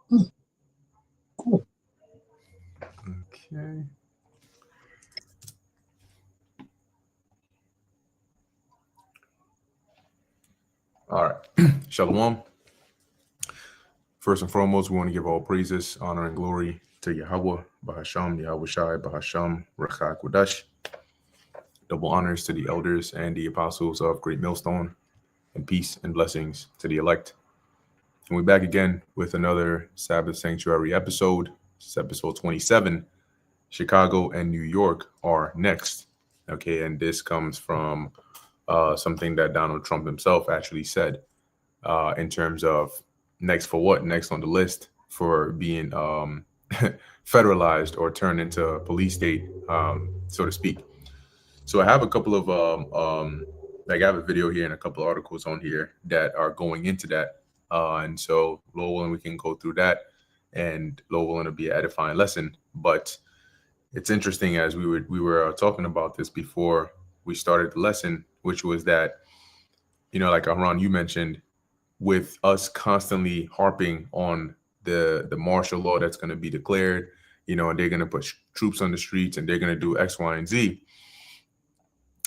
Cool. Okay. All right. Shalom. First and foremost, we want to give all praises, honor, and glory to Yahweh, Bahasham, YAHAWASHI, Bahasham, Rachak Wadash. Double honors to the elders and the apostles of Great Millstone, and peace and blessings to the elect. And we're back again with another Sabbath Sanctuary episode. It's episode 27. Chicago and New York are next. Okay, and this comes from something that Donald Trump himself actually said in terms of next for what? Next on the list for being federalized or turned into a police state, so to speak. So I have a couple of like I have a video here and a couple of articles on here that are going into that. And so Lord willing, we can go through that, and Lord willing, it'll be an edifying lesson. But it's interesting as we were talking about this before we started the lesson, which was that, you know, like Aaron, you mentioned, with us constantly harping on the martial law that's going to be declared, you know, and they're going to put troops on the streets and they're going to do X, Y, and Z.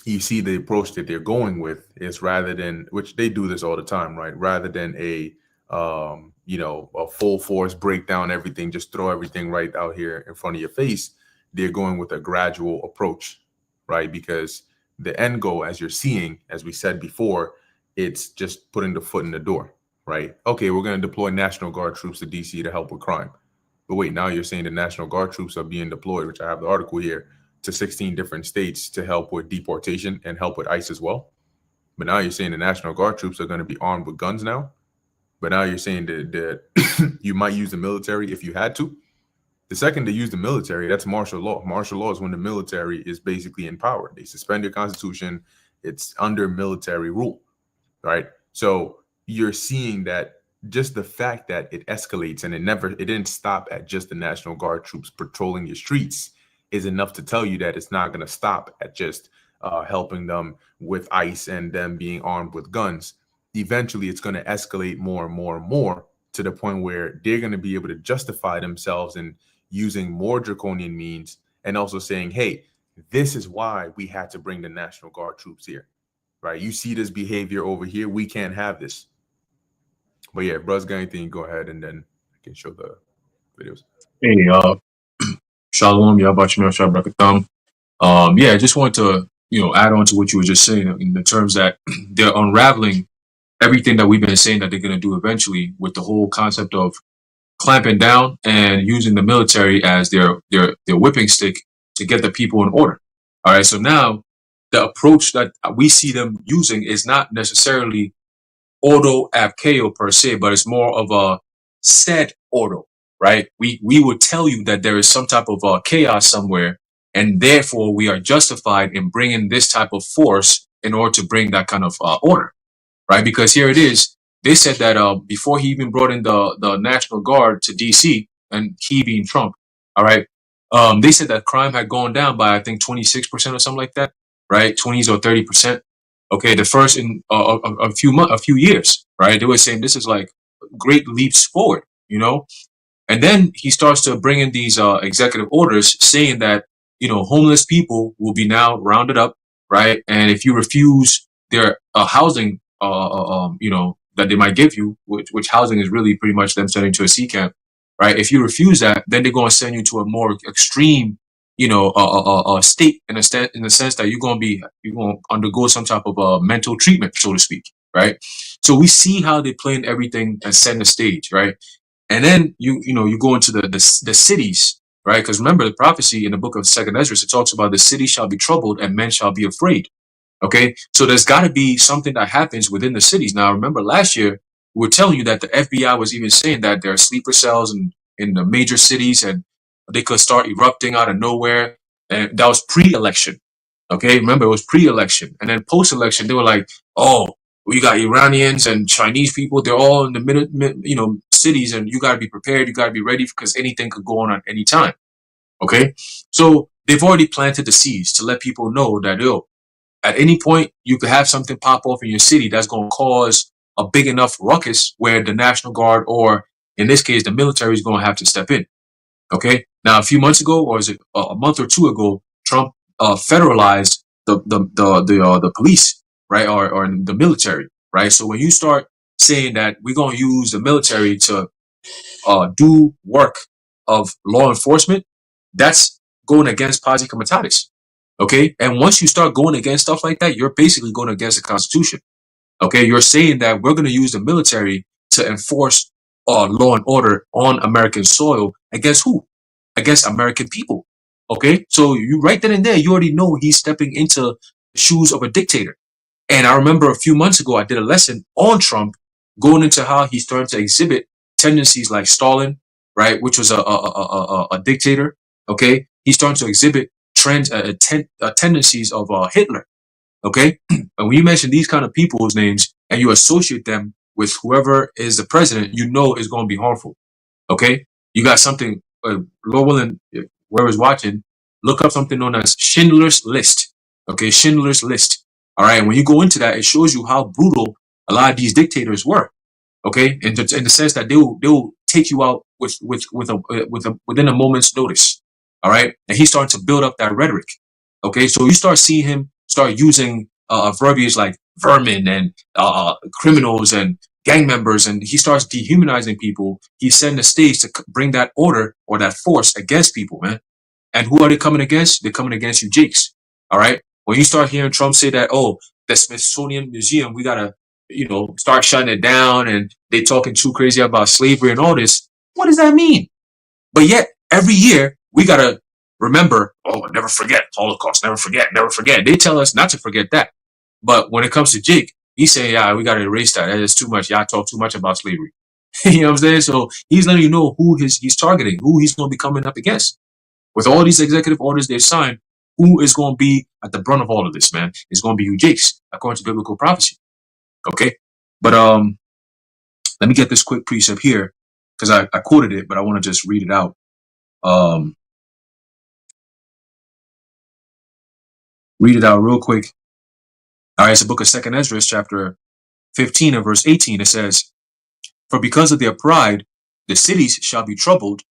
You see the approach that they're going with is, rather than, which they do this all the time, right? Rather than a a full force breakdown, everything, just throw everything right out here in front of your face. They're going with a gradual approach, right? Because the end goal, as you're seeing, as we said before, it's just putting the foot in the door, right? Okay, we're going to deploy National Guard troops to DC to help with crime. But wait, now you're saying the National Guard troops are being deployed, which I have the article here, to 16 different states to help with deportation and help with ICE as well. But now you're saying the National Guard troops are going to be armed with guns now. But now you're saying that you might use the military if you had to. The second they use the military, that's martial law. Martial law is when the military is basically in power. They suspend your constitution. It's under military rule, right? So you're seeing that just the fact that it escalates and it didn't stop at just the National Guard troops patrolling your streets is enough to tell you that it's not going to stop at just helping them with ICE and them being armed with guns. Eventually, it's going to escalate more and more and more to the point where they're going to be able to justify themselves in using more draconian means, and also saying, hey, this is why we had to bring the National Guard troops here, right? You see this behavior over here. We can't have this. But yeah, if Bru's got anything, go ahead, and then I can show the videos. Hey, Shalom, Yahawashim, Shabbrakatam. Yeah, I just want to, add on to what you were just saying in the terms that they're unraveling everything that we've been saying that they're going to do eventually, with the whole concept of clamping down and using the military as their whipping stick to get the people in order. All right, so now the approach that we see them using is not necessarily auto abkeo per se, but it's more of a set auto, right? We would tell you that there is some type of chaos somewhere, and therefore we are justified in bringing this type of force in order to bring that kind of order, right? Because here it is. They said that before he even brought in the National Guard to DC, and he being Trump, all right, they said that crime had gone down by, I think, 26% or something like that, right? 20s or 30%. Okay, the first in a few years, right? They were saying this is like great leaps forward, and then he starts to bring in these executive orders saying that, homeless people will be now rounded up, right? And if you refuse their housing, that they might give you, which housing is really pretty much them sending to a sea camp, right? If you refuse that, then they're going to send you to a more extreme, state in the sense that you're going to undergo some type of mental treatment, so to speak, right? So we see how they're playing everything and setting the stage, right? And then you go into the cities, right? Because remember the prophecy in the book of Second Ezra, it talks about the city shall be troubled and men shall be afraid. Okay, so there's got to be something that happens within the cities. Now, remember last year we were telling you that the FBI was even saying that there are sleeper cells in the major cities, and they could start erupting out of nowhere. And that was pre-election. Okay, remember it was pre-election, and then post-election they were like, "Oh, we got Iranians and Chinese people. They're all in the cities, and you got to be prepared. You got to be ready because anything could go on at any time." Okay, so they've already planted the seeds to let people know that at any point you could have something pop off in your city that's going to cause a big enough ruckus where the National Guard or in this case, the military is going to have to step in. Okay. Now, a few months ago, or is it a month or two ago, Trump federalized the police, right, or the military, right. So when you start saying that we're going to use the military to do work of law enforcement, that's going against Pasi Comitatus. Okay. And once you start going against stuff like that, you're basically going against the Constitution. Okay. You're saying that we're going to use the military to enforce law and order on American soil against who? Against American people. Okay. So you right then and there, you already know he's stepping into the shoes of a dictator. And I remember a few months ago, I did a lesson on Trump going into how he's starting to exhibit tendencies like Stalin, right, which was a dictator. Okay, he's starting to exhibit tendencies of Hitler. Okay, and when you mention these kind of people's names and you associate them with whoever is the president, you know it's going to be harmful. Okay, you got something. Lord willing, whoever's watching, look up something known as Schindler's List. Okay, Schindler's List. All right, and when you go into that, it shows you how brutal a lot of these dictators were. Okay, in the sense that they will take you out within a moment's notice. All right, and he's starting to build up that rhetoric. Okay, so you start seeing him start using verbiage like vermin and criminals and gang members, and he starts dehumanizing people. He's setting the stage to bring that order or that force against people, man. And who are they coming against? They're coming against you, Jakes. All right. When you start hearing Trump say that, oh, the Smithsonian Museum, we gotta, start shutting it down, and they talking too crazy about slavery and all this. What does that mean? But yet, every year we gotta remember, oh, never forget Holocaust, never forget, never forget. They tell us not to forget that. But when it comes to Jake, he's saying, yeah, we gotta erase that. That is too much. Y'all talk too much about slavery. You know what I'm saying? So he's letting you know who he's targeting, who he's going to be coming up against. With all these executive orders they've signed, who is going to be at the brunt of all of this, man? It's going to be you, Jakes, according to biblical prophecy. Okay, but let me get this quick precept here because I quoted it, but I want to just read it out. Read it out real quick. All right, it's the book of 2nd Ezra, chapter 15 and verse 18. It says, "For because of their pride, the cities shall be troubled,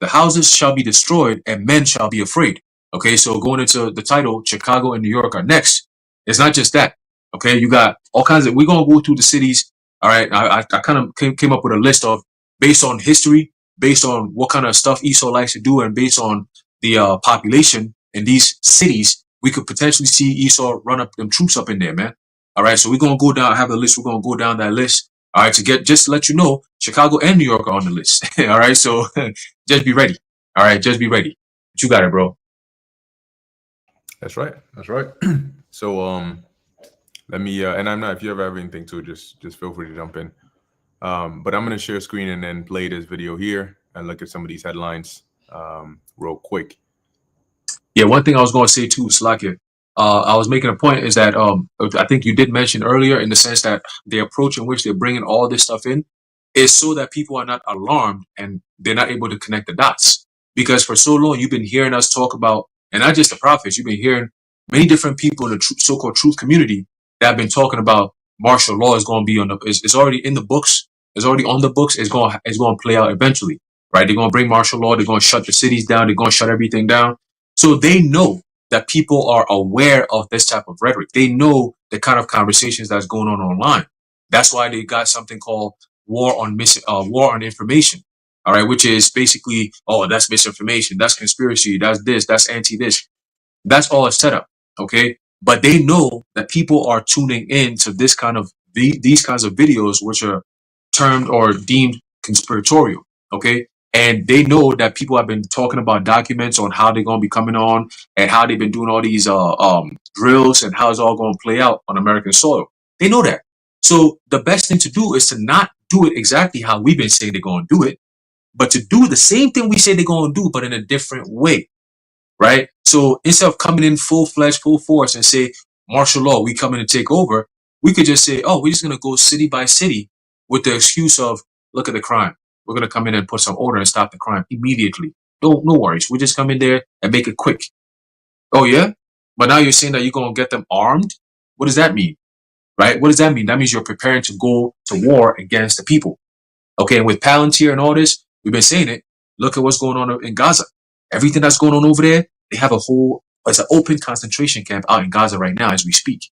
the houses shall be destroyed, and men shall be afraid." Okay, so going into the title, Chicago and New York are next. It's not just that. Okay, you got all kinds of, we're going to go through the cities. All right, I kind of came up with a list of, based on history, based on what kind of stuff Esau likes to do, and based on the population in these cities, we could potentially see Esau run up them troops up in there, man. All right, so we're going to go down, I have a list, we're going to go down that list. All right, just to let you know, Chicago and New York are on the list. All right, so just be ready. All right, just be ready. But you got it, bro. That's right. That's right. So let me and I'm not, if you ever have anything to, just feel free to jump in. But I'm gonna share screen and then play this video here and look at some of these headlines real quick. Yeah, one thing I was gonna say too, Slakia, I was making a point is that I think you did mention earlier in the sense that the approach in which they're bringing all this stuff in is so that people are not alarmed and they're not able to connect the dots. Because for so long you've been hearing us talk about, and not just the prophets, you've been hearing many different people in the so-called truth community that have been talking about martial law is going to be on the, it's already in the books, it's already on the books, it's going to play out eventually, right? They're going to bring martial law, they're going to shut the cities down, they're going to shut everything down. So they know that people are aware of this type of rhetoric. They know the kind of conversations that's going on online. That's why they got something called war on information. All right, which is basically, oh, that's misinformation, that's conspiracy, that's this, that's anti-this. That's all a setup, okay? But they know that people are tuning in to this kind of these kinds of videos, which are termed or deemed conspiratorial, okay? And they know that people have been talking about documents on how they're going to be coming on and how they've been doing all these drills and how it's all going to play out on American soil. They know that. So the best thing to do is to not do it exactly how we've been saying they're going to do it, but to do the same thing we say they're going to do, but in a different way, right? So instead of coming in full-fledged, full force and say, martial law, we come in and take over, we could just say, oh, we're just going to go city by city with the excuse of, look at the crime. We're going to come in and put some order and stop the crime immediately. No worries. We just come in there and make it quick. Oh, yeah? But now you're saying that you're going to get them armed? What does that mean? Right? What does that mean? That means you're preparing to go to war against the people. Okay, and with Palantir and all this, we've been saying it. Look at what's going on in Gaza. Everything that's going on over there, they have it's an open concentration camp out in Gaza right now as we speak.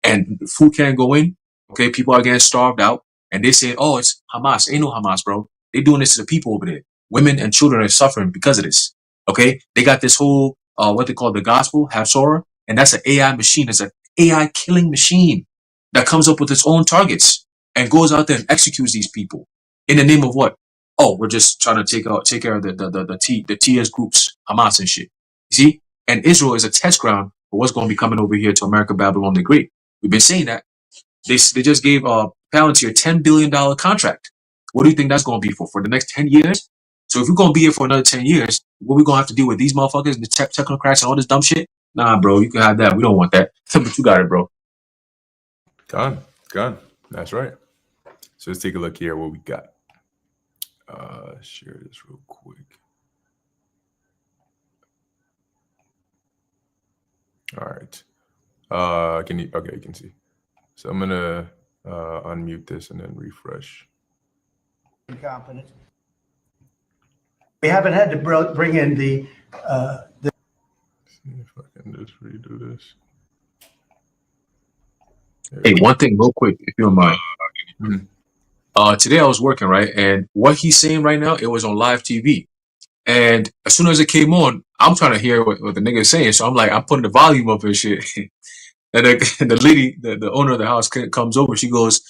And food can't go in. Okay, people are getting starved out. And they say, oh, it's Hamas. Ain't no Hamas, bro. They're doing this to the people over there. Women and children are suffering because of this. Okay, they got this whole, what they call the gospel, Hafsorah, and that's an AI machine. It's an AI killing machine that comes up with its own targets and goes out there and executes these people in the name of what? Oh, we're just trying to take care of the TS groups, Hamas and shit. You see? And Israel is a test ground for what's going to be coming over here to America, Babylon the Great. We've been saying that. They just gave Palantir a $10 billion contract. What do you think that's going to be for the next 10 years? So if we're going to be here for another 10 years, what we going to have to deal with these motherfuckers, the technocrats and all this dumb shit? Nah, bro, you can have that. We don't want that. But you got it, bro. Gone. That's right. So let's take a look here what we got. Share this real quick. All right. Can you? Okay, you can see. So I'm gonna unmute this and then refresh. Confidence. We haven't had to bring in the. See if I can just redo this. Hey, one thing real quick, if you don't mind. Today I was working, right? And what he's saying right now, it was on live TV. And as soon as it came on, I'm trying to hear what the nigga is saying. So I'm like, I'm putting the volume up and shit. And the lady, the owner of the house comes over. She goes,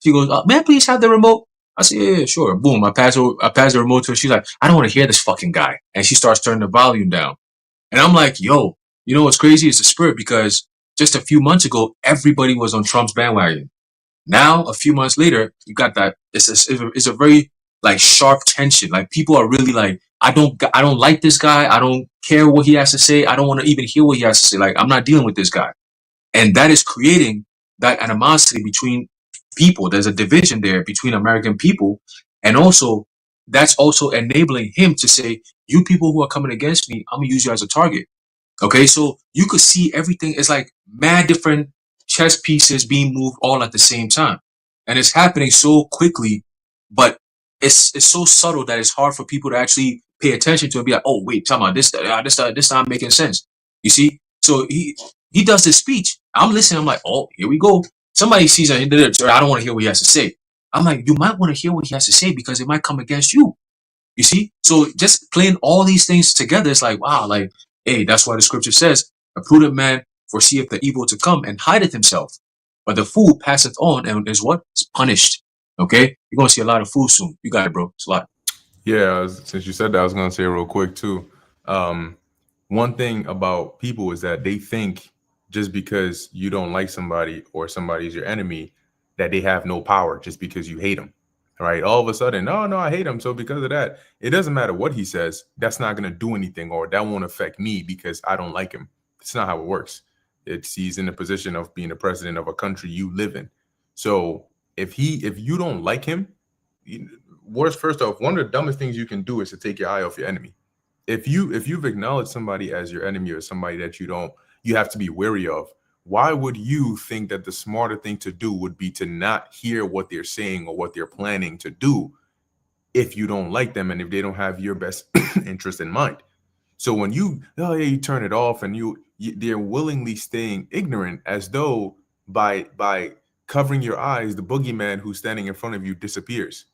may I please have the remote? I said, yeah, sure. Boom. I pass the remote to her. She's like, I don't want to hear this fucking guy. And she starts turning the volume down. And I'm like, yo, you know what's crazy? It's the spirit, because just a few months ago, everybody was on Trump's bandwagon. Now, a few months later, you got that. It's a very like sharp tension. Like people are really like, I don't like this guy. I don't care what he has to say. I don't want to even hear what he has to say. Like, I'm not dealing with this guy. And that is creating that animosity between people. There's a division there between American people. And also, that's also enabling him to say, you people who are coming against me, I'm going to use you as a target. Okay, so you could see everything. It's like mad different chess pieces being moved all at the same time. And it's happening so quickly, but it's so subtle that it's hard for people to actually pay attention to and be like, oh, wait, talking about this not making sense. You see? So he does this speech. I'm listening. I'm like, oh, here we go. Somebody sees I don't want to hear what he has to say. I'm like, you might want to hear what he has to say because it might come against you. You see? So just playing all these things together, it's like, wow, like, hey, that's why the scripture says, a prudent man foreseeth the evil to come and hideth himself. But the fool passeth on and is what? Is punished. Okay? You're going to see a lot of fools soon. You got it, bro. It's a lot. Yeah, since you said that, I was going to say real quick, too. One thing about people is that they think just because you don't like somebody or somebody's your enemy, that they have no power just because you hate them. Right? All of a sudden, no, I hate him. So because of that, it doesn't matter what he says. That's not going to do anything, or that won't affect me because I don't like him. It's not how it works. He's in the position of being the president of a country you live in. So if you don't like him, first off, one of the dumbest things you can do is to take your eye off your enemy. If you've acknowledged somebody as your enemy or somebody that you have to be wary of, why would you think that the smarter thing to do would be to not hear what they're saying or what they're planning to do if you don't like them and if they don't have your best interest in mind? So when you turn it off and they're willingly staying ignorant, as though by covering your eyes, the boogeyman who's standing in front of you disappears.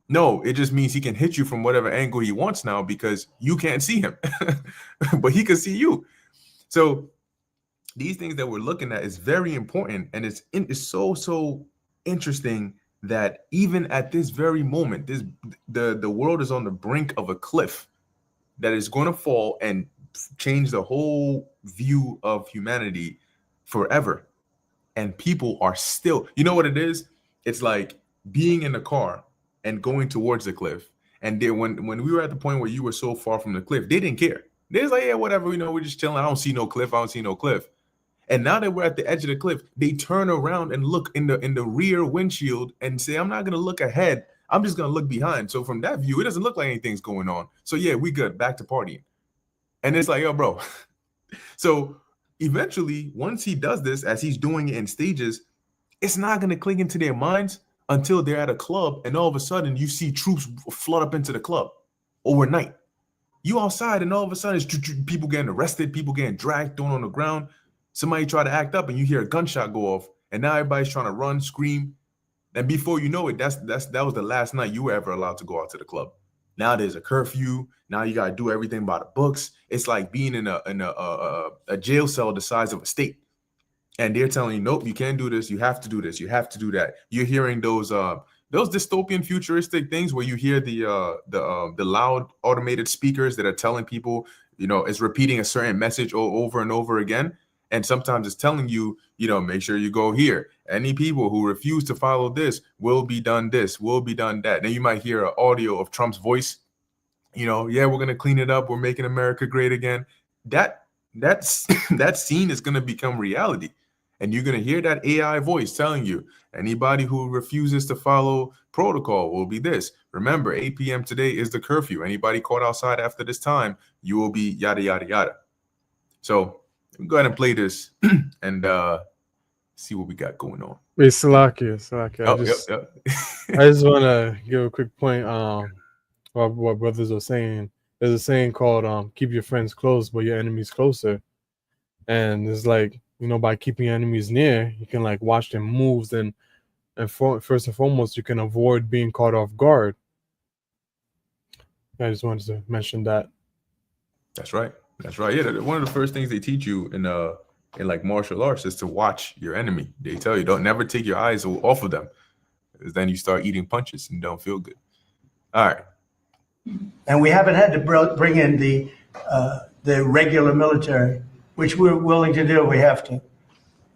No, it just means he can hit you from whatever angle he wants now because you can't see him, but he can see you. So these things that we're looking at is very important, and it's so interesting that even at this very moment, the world is on the brink of a cliff that is going to fall and change the whole view of humanity forever. And people are still, you know what it is? It's like being in a car and going towards the cliff. And then when we were at the point where you were so far from the cliff, they didn't care. They was like, yeah, whatever, we're just chilling. I don't see no cliff. And now that we're at the edge of the cliff, they turn around and look in the rear windshield and say, I'm not going to look ahead. I'm just going to look behind. So from that view, it doesn't look like anything's going on. So yeah, we good. Back to partying. And it's like, yo, bro. So eventually, once he does this, as he's doing it in stages, it's not going to click into their minds until they're at a club, and all of a sudden you see troops flood up into the club overnight. You outside, and all of a sudden it's people getting arrested, people getting dragged, thrown on the ground. Somebody try to act up, and you hear a gunshot go off, and now everybody's trying to run, scream, and before you know it, that was the last night you were ever allowed to go out to the club. Now there's a curfew. Now you gotta do everything by the books. It's like being in a jail cell the size of a state, and they're telling you, nope, you can't do this. You have to do this. You have to do that. You're hearing those dystopian futuristic things where you hear the loud automated speakers that are telling people, it's repeating a certain message over and over again. And sometimes it's telling you, make sure you go here. Any people who refuse to follow this will be done this, will be done that. Then you might hear an audio of Trump's voice, yeah, we're going to clean it up. We're making America great again. That scene is going to become reality. And you're going to hear that AI voice telling you, anybody who refuses to follow protocol will be this. Remember, 8 p.m. today is the curfew. Anybody caught outside after this time, you will be yada, yada, yada. So go ahead and play this and see what we got going on. Wait, Salakia. I just want to give a quick point. What brothers are saying. There's a saying called "keep your friends close, but your enemies closer," and it's like, by keeping your enemies near, you can like watch their moves, and first and foremost, you can avoid being caught off guard. I just wanted to mention that. That's right. Yeah, one of the first things they teach you in like martial arts is to watch your enemy. They tell you don't never take your eyes off of them, because then you start eating punches and don't feel good. All right. And we haven't had to bring in the regular military, which we're willing to do. We have to.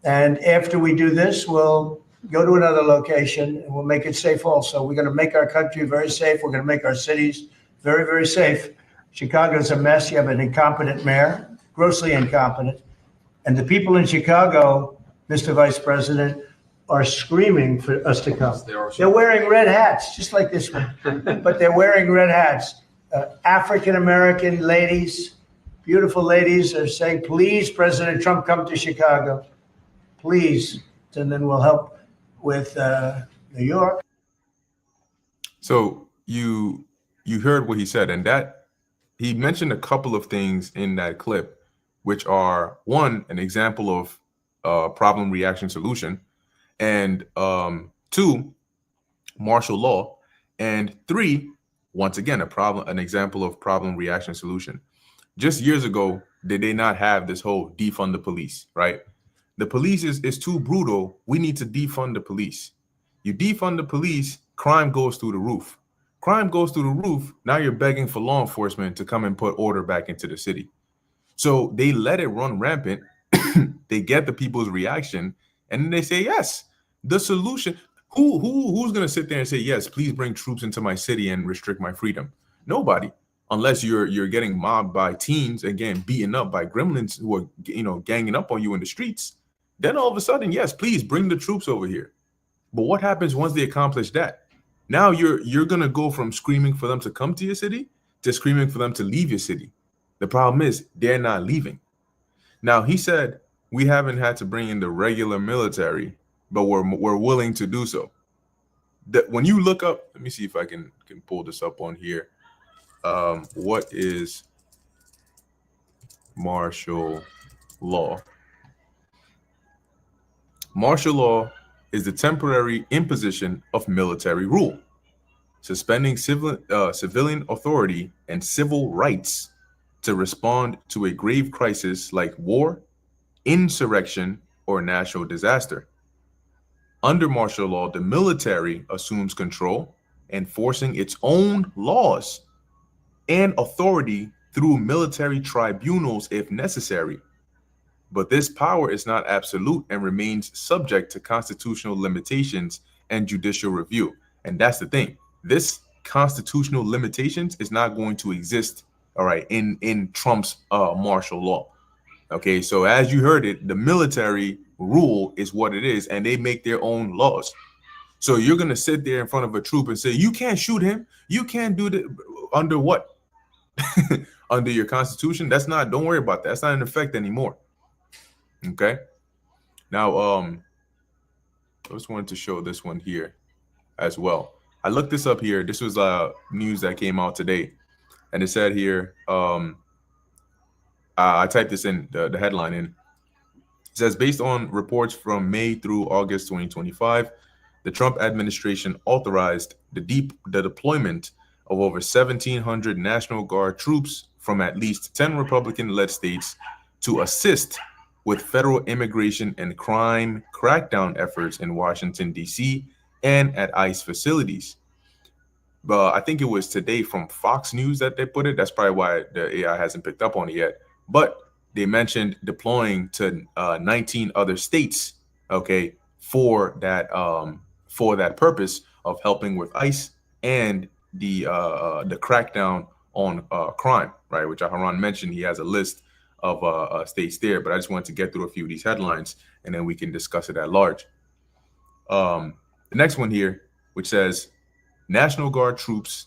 And after we do this, we'll go to another location and we'll make it safe also. We're going to make our country very safe. We're going to make our cities very, very safe. Chicago's a mess. You have an incompetent mayor, grossly incompetent. And the people in Chicago, Mr. Vice President, are screaming for us to come. They're wearing red hats, just like this one, but they're wearing red hats. African-American ladies, beautiful ladies, are saying, please, President Trump, come to Chicago. Please. And then we'll help with New York. So you heard what he said, and that he mentioned a couple of things in that clip, which are, one, an example of problem, reaction, solution, and two, martial law, and three, once again, an example of problem, reaction, solution. Just years ago, did they not have this whole defund the police, right? The police is too brutal. We need to defund the police. You defund the police, crime goes through the roof. Crime goes through the roof. Now you're begging for law enforcement to come and put order back into the city. So they let it run rampant. They get the people's reaction, and then they say, yes, the solution. Who's going to sit there and say, yes, please bring troops into my city and restrict my freedom? Nobody, unless you're getting mobbed by teens and getting beaten up by gremlins who are, ganging up on you in the streets. Then all of a sudden, yes, please bring the troops over here. But what happens once they accomplish that? Now you're going to go from screaming for them to come to your city to screaming for them to leave your city. The problem is they're not leaving. Now, he said we haven't had to bring in the regular military, but we're willing to do so. That when you look up, let me see if I can pull this up on here. What is martial law? Martial law is the temporary imposition of military rule, suspending civilian authority and civil rights to respond to a grave crisis like war, insurrection, or natural disaster. Under martial law, the military assumes control, enforcing its own laws and authority through military tribunals if necessary. But this power is not absolute and remains subject to constitutional limitations and judicial review. And that's the thing. This constitutional limitations is not going to exist, all right, in Trump's martial law. Okay, so as you heard it, the military rule is what it is, and they make their own laws. So you're going to sit there in front of a troop and say, you can't shoot him. You can't do that. Under what? Under your constitution? That's not, don't worry about that. That's not in effect anymore. Okay. Now, I just wanted to show this one here. as well. I looked this up here. This was news that came out today, and it said here. I typed this in the headline in. It says, based on reports from May through August 2025, the Trump administration authorized the deployment of over 1,700 National Guard troops from at least 10 Republican-led states to assist with federal immigration and crime crackdown efforts in Washington, D.C. and at ICE facilities. But I think it was today from Fox News that they put it. That's probably why the AI hasn't picked up on it yet. But they mentioned deploying to 19 other states, okay, for that purpose of helping with ICE and the crackdown on crime, right? Which Haran mentioned. He has a list of states there, but I just wanted to get through a few of these headlines, and then we can discuss it at large. The next one here, which says, National Guard troops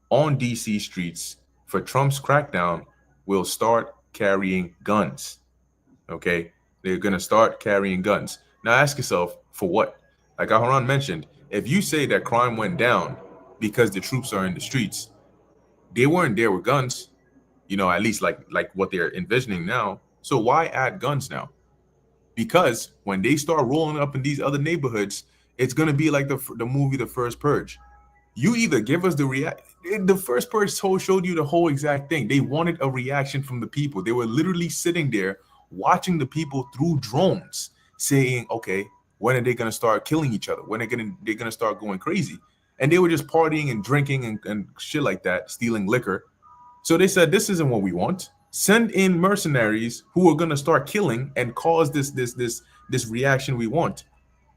on DC streets for Trump's crackdown will start carrying guns. Okay, they're going to start carrying guns. Now ask yourself, for what? Like Aharon mentioned, if you say that crime went down because the troops are in the streets, they weren't there with guns, you know, at least like what they're envisioning now. So why add guns now? Because when they start rolling up in these other neighborhoods, it's going to be like the movie The First Purge. You either give us the First Purge showed you the whole exact thing. They wanted a reaction from the people. They were literally sitting there watching the people through drones, saying, okay, when are they going to start killing each other? When are they're going to start going crazy? And they were just partying and drinking and shit like that, stealing liquor. So they said, this isn't what we want. Send in mercenaries who are going to start killing and cause this reaction we want.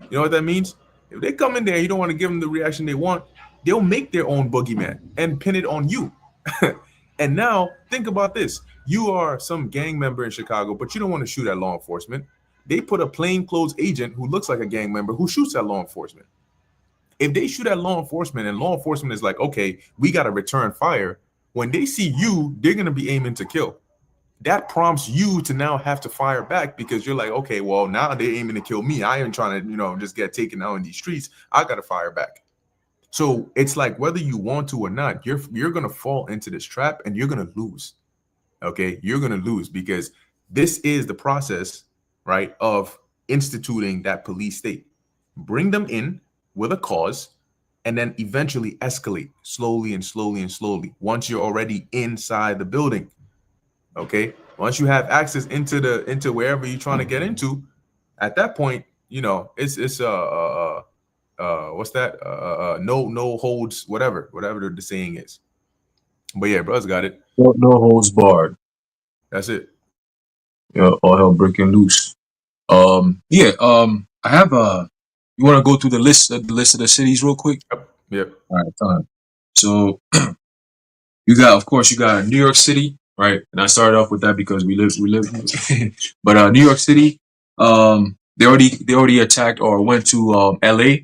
You know what that means? If they come in there, you don't want to give them the reaction they want, they'll make their own boogeyman and pin it on you. And now think about this. You are some gang member in Chicago, but you don't want to shoot at law enforcement. They put a plainclothes agent who looks like a gang member who shoots at law enforcement. If they shoot at law enforcement and law enforcement is like, okay, we got to return fire, when they see you, they're going to be aiming to kill. That prompts you to now have to fire back because you're like, okay, well, now they're aiming to kill me. I ain't trying to, just get taken out in these streets. I got to fire back. So it's like whether you want to or not, you're going to fall into this trap and you're going to lose. Okay, you're going to lose because this is the process, right, of instituting that police state. Bring them in with a cause and then eventually escalate slowly and slowly and slowly once you're already inside the building. Okay, once you have access into wherever you're trying to get into, at that point, it's what's that? No holds, whatever the saying is. But yeah, bro's got it. No holds barred. That's it. Yeah, all hell breaking loose. I have you want to go through the list of the cities real quick? Yep. All right, fine. So you got New York City, right? And I started off with that because we live but New York City, they already attacked or went to LA.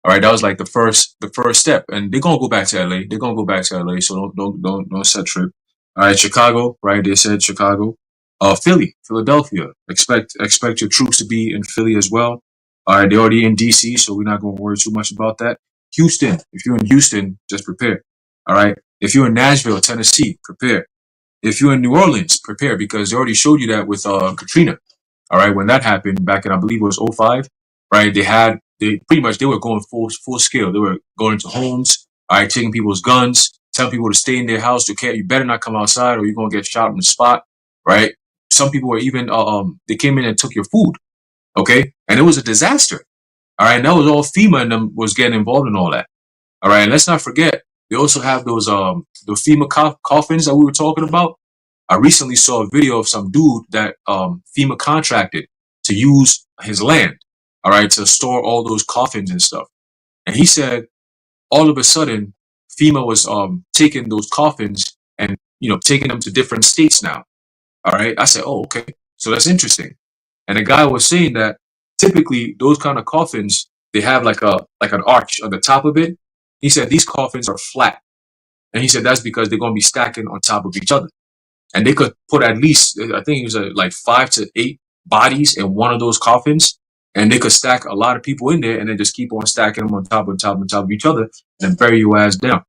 All right, that was like the first step, and they're gonna go back to LA. They're gonna go back to LA, so don't set trip. All right, Chicago, right? They said Chicago. Philadelphia. Expect your troops to be in Philly as well. All right, they're already in DC, so we're not gonna worry too much about that. Houston, if you're in Houston, just prepare. All right, if you're in Nashville, Tennessee, prepare. If you're in New Orleans, prepare because they already showed you that with Katrina. All right, when that happened back in, I believe it was 05, right? They were going full scale. They were going into homes, all right, taking people's guns, telling people to stay in their house. You better not come outside or you're gonna get shot on the spot, right? Some people were even they came in and took your food, okay, and it was a disaster. All right, and that was all FEMA and them was getting involved in all that. All right, and let's not forget they also have those the FEMA coffins that we were talking about. I recently saw a video of some dude that FEMA contracted to use his land, all right, to store all those coffins and stuff. And he said all of a sudden FEMA was taking those coffins and taking them to different states now. All right, I said, oh, okay, so that's interesting. And the guy was saying that typically those kind of coffins, they have like an arch on the top of it. He said these coffins are flat, and he said that's because they're going to be stacking on top of each other. And they could put at least, I think it was like 5 to 8 bodies in one of those coffins. And they could stack a lot of people in there and then just keep on stacking them on top of each other and bury your ass down.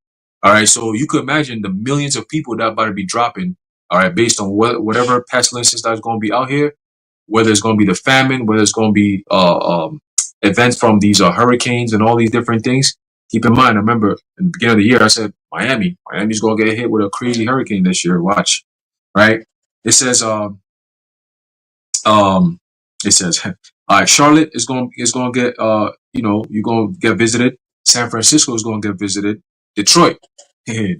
All right. So you could imagine the millions of people that about to be dropping, all right, based on whatever pestilences that's going to be out here, whether it's going to be the famine, whether it's going to be events from these hurricanes and all these different things. Keep in mind, I remember in the beginning of the year, I said, Miami's going to get hit with a crazy hurricane this year. Watch. Right. It says, um, it says, all right, Charlotte is going to get you're going to get visited. San Francisco is going to get visited. Detroit's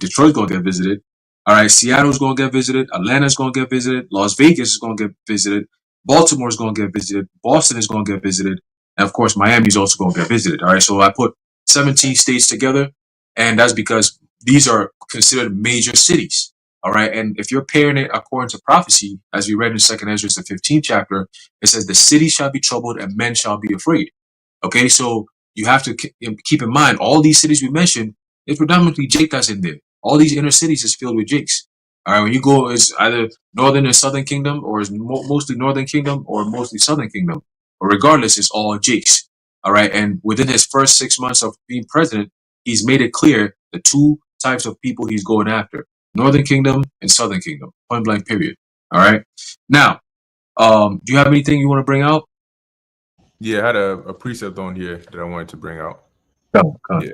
going to get visited. All right, Seattle's going to get visited. Atlanta's going to get visited. Las Vegas is going to get visited. Baltimore's going to get visited. Boston is going to get visited. And of course, Miami's also going to get visited. All right, so I put 17 states together, and that's because these are considered major cities. All right. And if you're pairing it according to prophecy, as we read in 2nd Ezra, the 15th chapter, it says the city shall be troubled and men shall be afraid. Okay. So you have to keep in mind all these cities we mentioned, it's predominantly Jake that's in there. All these inner cities is filled with Jakes. All right. When you go, it's either northern and southern kingdom, or it's mostly northern kingdom, or mostly southern kingdom. But regardless, it's all Jakes. All right. And within his first 6 months of being president, he's made it clear the two types of people he's going after. Northern Kingdom and Southern Kingdom, point blank, period. All right. Now, do you have anything you want to bring out? Yeah, I had a precept on here that I wanted to bring out. Come. Yeah.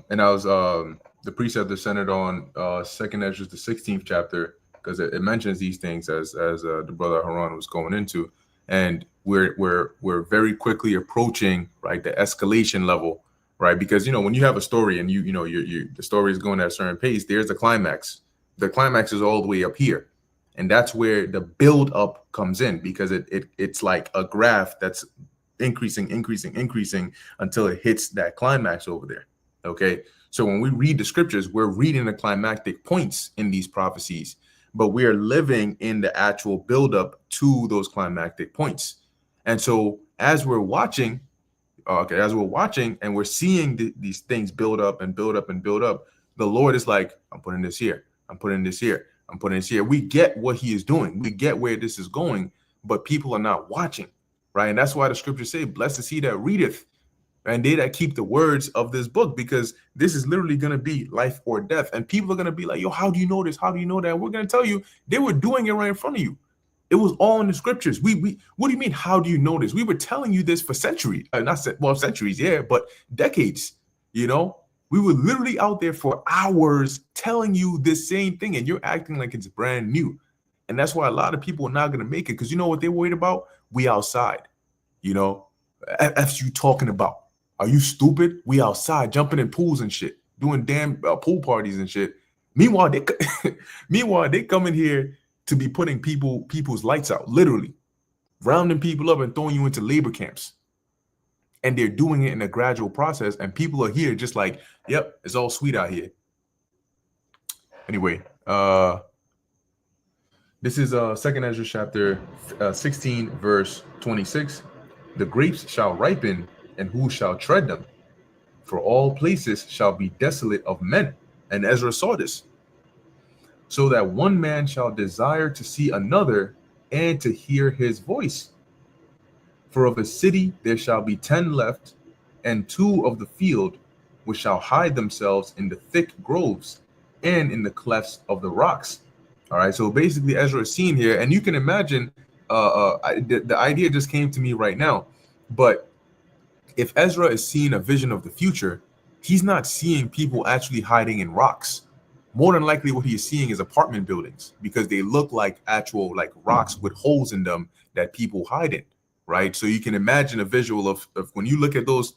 And I was the precept is centered on 2nd Ezra, the 16th chapter, because it mentions these things as the brother Haran was going into, and we're very quickly approaching, right, the escalation level. Right, because when you have a story and the story is going at a certain pace, there's the climax. The climax is all the way up here, and that's where the build up comes in, because it's like a graph that's increasing until it hits that climax over there. Okay, so when we read the scriptures, we're reading the climactic points in these prophecies, but we are living in the actual build up to those climactic points. And so as we're watching. As we're watching and we're seeing these things build up and build up and build up, the Lord is like, I'm putting this here. I'm putting this here. I'm putting this here. We get what he is doing. We get where this is going, but people are not watching, right? And that's why the scriptures say, blessed is he that readeth and they that keep the words of this book, because this is literally going to be life or death. And people are going to be like, yo, how do you know this? How do you know that? And we're going to tell you they were doing it right in front of you. It was all in the scriptures. What do you mean? How do you know this? We were telling you this for centuries, centuries, yeah, but decades. We were literally out there for hours telling you this same thing, and you're acting like it's brand new. And that's why a lot of people are not going to make it, because you know what they're worried about? We outside. F you talking about? Are you stupid? We outside jumping in pools and shit, doing damn pool parties and shit. Meanwhile, they come in here to be putting people's lights out, literally rounding people up and throwing you into labor camps. And they're doing it in a gradual process, and people are here just like, yep, it's all sweet out here. Anyway, this is 2nd Ezra chapter 16 verse 26. The grapes shall ripen, and who shall tread them? For all places shall be desolate of men. And Ezra saw this. So that one man shall desire to see another and to hear his voice. For of a city there shall be 10 left, and 2 of the field, which shall hide themselves in the thick groves and in the clefts of the rocks. All right, so basically Ezra is seen here, and you can imagine the idea just came to me right now. But if Ezra is seeing a vision of the future, he's not seeing people actually hiding in rocks. More than likely what he is seeing is apartment buildings, because they look like actual rocks with holes in them that people hide in, right? So you can imagine a visual of when you look at those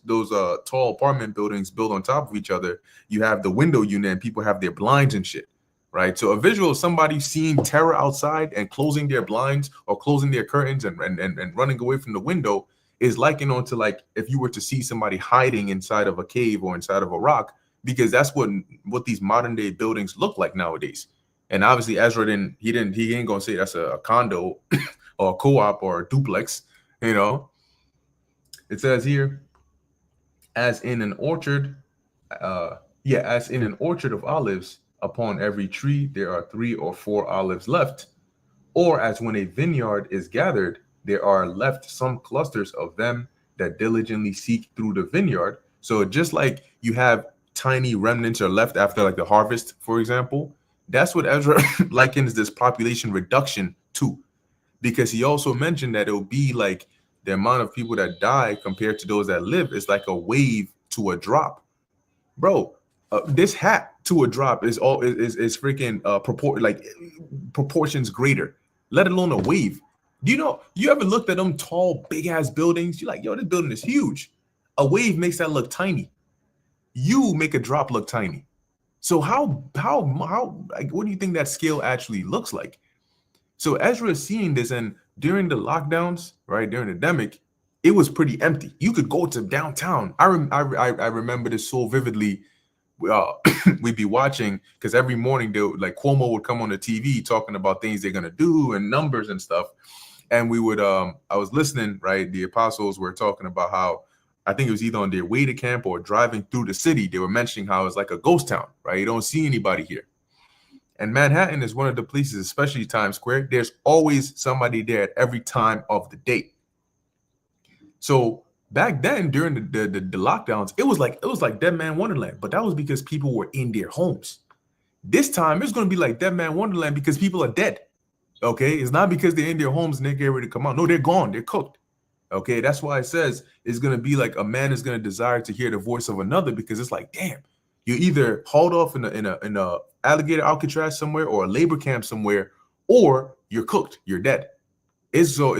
tall apartment buildings built on top of each other, you have the window unit and people have their blinds and shit, right? So a visual of somebody seeing terror outside and closing their blinds or closing their curtains and running away from the window is likened on to if you were to see somebody hiding inside of a cave or inside of a rock, because that's what these modern day buildings look like nowadays. And obviously Ezra he ain't gonna say that's a condo or a co-op or a duplex. It says here, as in an orchard of olives, upon every tree there are 3 or 4 olives left, or as when a vineyard is gathered, there are left some clusters of them that diligently seek through the vineyard. So just like you have tiny remnants are left after like the harvest, for example, that's what Ezra likens this population reduction to, because he also mentioned that it'll be like the amount of people that die compared to those that live is like a wave to a drop, bro. This hat to a drop is freaking proportions greater, let alone a wave. Do you know, you ever looked at them tall big ass buildings? You're like, yo, this building is huge. A wave makes that look tiny. You make a drop look tiny. So how like, what do you think that scale actually looks like? So Ezra is seeing this, and during the lockdowns, right, during the pandemic, it was pretty empty. You could go to downtown. I remember this so vividly. We'd be watching, because every morning they like Cuomo would come on the TV talking about things they're gonna do and numbers and stuff, and we would I was listening, right? The apostles were talking about how, I think it was either on their way to camp or driving through the city, they were mentioning how it's like a ghost town, right? You don't see anybody here. And Manhattan is one of the places, especially Times Square, there's always somebody there at every time of the day. So back then, during the lockdowns, it was like Dead Man Wonderland, but that was because people were in their homes. This time, it's going to be like Dead Man Wonderland because people are dead. Okay, it's not because they're in their homes and they're getting ready to come out. No, they're gone. They're cooked. Okay, that's why it says it's going to be like a man is going to desire to hear the voice of another, because it's like, damn, you're either hauled off in a alligator Alcatraz somewhere or a labor camp somewhere, or you're cooked. You're dead. It's so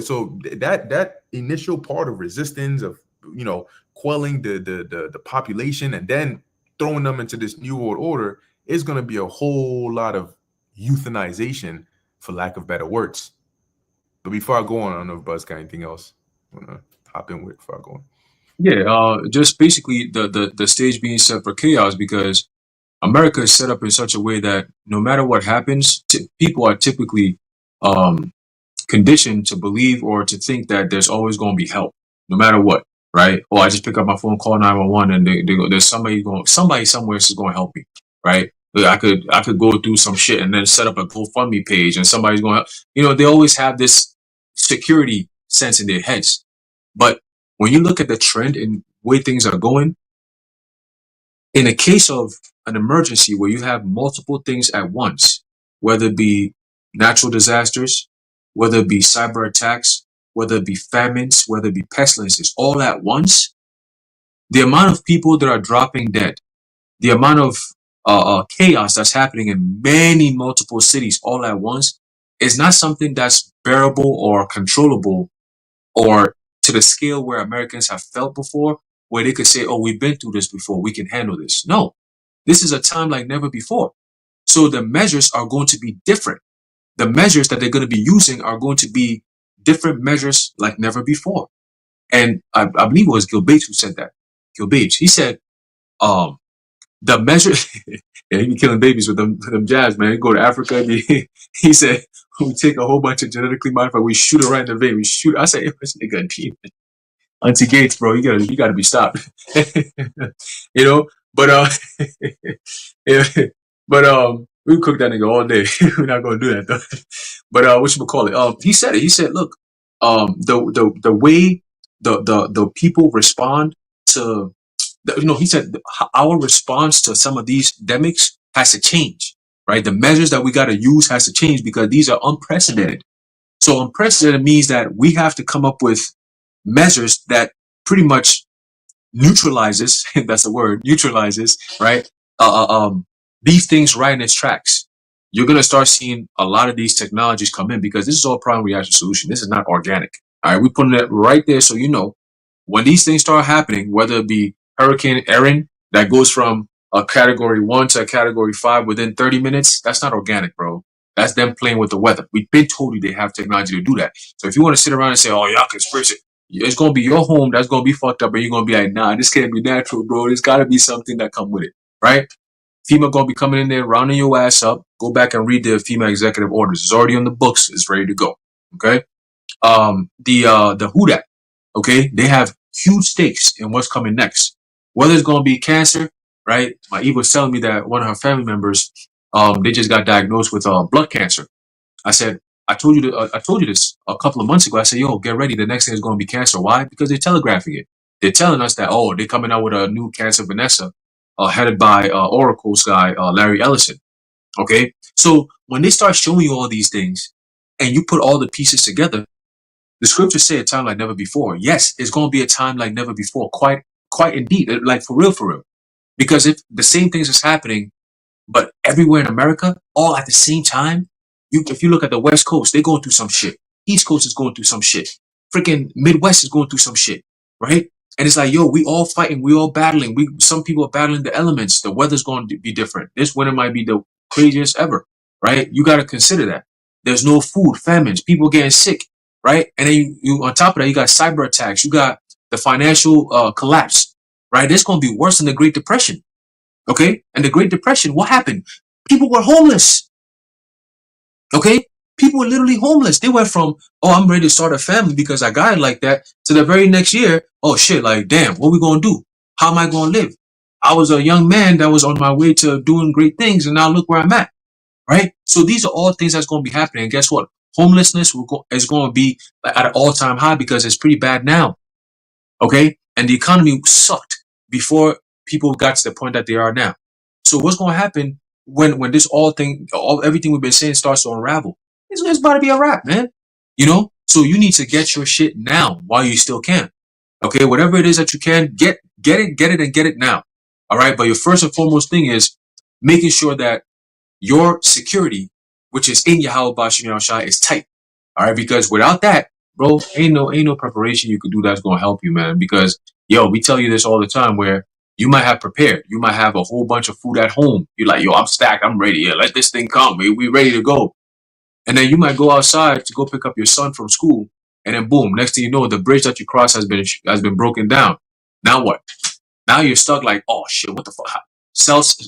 that initial part of resistance of, you know, quelling the population and then throwing them into this new world order is going to be a whole lot of euthanization, for lack of better words. But before I go on, I don't know if Buzz got anything else I want to hop in with before I go on. Yeah, just basically the stage being set for chaos, because America is set up in such a way that no matter what happens, people are typically conditioned to believe or to think that there's always going to be help, no matter what, right? Or I just pick up my phone, call 911, and they go, there's somebody somewhere is going to help me, right? I could go through some shit and then set up a GoFundMe page, and somebody's going to, you know, they always have this security sense in their heads. But when you look at the trend and way things are going, in a case of an emergency where you have multiple things at once, whether it be natural disasters, whether it be cyber attacks, whether it be famines, whether it be pestilences, all at once, the amount of people that are dropping dead, the amount of chaos that's happening in many multiple cities all at once is not something that's bearable or controllable, or to the scale where Americans have felt before, where they could say, oh, we've been through this before, we can handle this. No, this is a time like never before. So the measures are going to be different. The measures that they're going to be using are going to be different measures like never before. And I believe it was Gil Bates who said that. Gil Bates, he said, the measure, yeah, he be killing babies with them jabs, man. He go to Africa, he said, we take a whole bunch of genetically modified, we shoot it right in the vein. We shoot. I say, this nigga deep. Auntie Gates, bro, you gotta be stopped. You know, but yeah, but we cook that nigga all day. We're not gonna do that though. But whatchamacallit? He said it. He said, look, the way the people respond to, you know, he said our response to some of these endemics has to change, right? The measures that we got to use has to change because these are unprecedented. So unprecedented means that we have to come up with measures that pretty much neutralizes, if that's the word, neutralizes, right? These things right in its tracks. You're going to start seeing a lot of these technologies come in because this is all primary reaction solution. This is not organic. All right. We're putting it right there. So, you know, when these things start happening, whether it be Hurricane Erin that goes from a category 1 to a category 5 within 30 minutes, that's not organic, bro. That's them playing with the weather. We've been told you they have technology to do that. So if you want to sit around and say, oh, y'all conspiracy, it's going to be your home that's going to be fucked up, and you're going to be like, nah, this can't be natural, bro. There's got to be something that come with it, right? FEMA going to be coming in there, rounding your ass up. Go back and read the FEMA executive orders. It's already on the books. It's ready to go, okay? The WHO, okay? They have huge stakes in what's coming next. Whether it's going to be cancer, right? My Eve was telling me that one of her family members, they just got diagnosed with blood cancer. I said, I told you this a couple of months ago. I said, yo, get ready. The next thing is going to be cancer. Why? Because they're telegraphing it. They're telling us that, oh, they're coming out with a new cancer Vanessa, headed by Oracle's guy, Larry Ellison. Okay. So when they start showing you all these things and you put all the pieces together, the scriptures say a time like never before. Yes, it's going to be a time like never before. Quite indeed. Like for real, for real. Because if the same things is happening, but everywhere in America, all at the same time, if you look at the West Coast, they're going through some shit. East Coast is going through some shit. Freaking Midwest is going through some shit, right? And it's like, yo, we all fighting, we all battling. Some people are battling the elements. The weather's going to be different. This winter might be the craziest ever, right? You got to consider that. There's no food, famines, people getting sick, right? And then you on top of that, you got cyber attacks, you got the financial collapse, right? It's going to be worse than the Great Depression. Okay? And the Great Depression, what happened? People were homeless. Okay? People were literally homeless. They went from, oh, I'm ready to start a family because I got it like that, to the very next year, oh shit, like, damn, what we gonna do? How am I gonna live? I was a young man that was on my way to doing great things, and now look where I'm at. Right? So these are all things that's gonna be happening. And guess what? Homelessness is gonna be at an all-time high because it's pretty bad now. Okay? And the economy sucked before people got to the point that they are now. So what's going to happen when this everything we've been saying starts to unravel? It's about to be a wrap, man. You know? So you need to get your shit now while you still can. Okay? Whatever it is that you can, get it now. All right? But your first and foremost thing is making sure that your security, which is in YAHAWASHI, is tight. All right? Because without that, bro, ain't no preparation you could do that's going to help you, man. Because, yo, we tell you this all the time where you might have prepared. You might have a whole bunch of food at home. You're like, yo, I'm stacked. I'm ready. Yeah, let this thing come. We ready to go. And then you might go outside to go pick up your son from school. And then boom, next thing you know, the bridge that you cross has been broken down. Now what? Now you're stuck like, oh shit, what the fuck?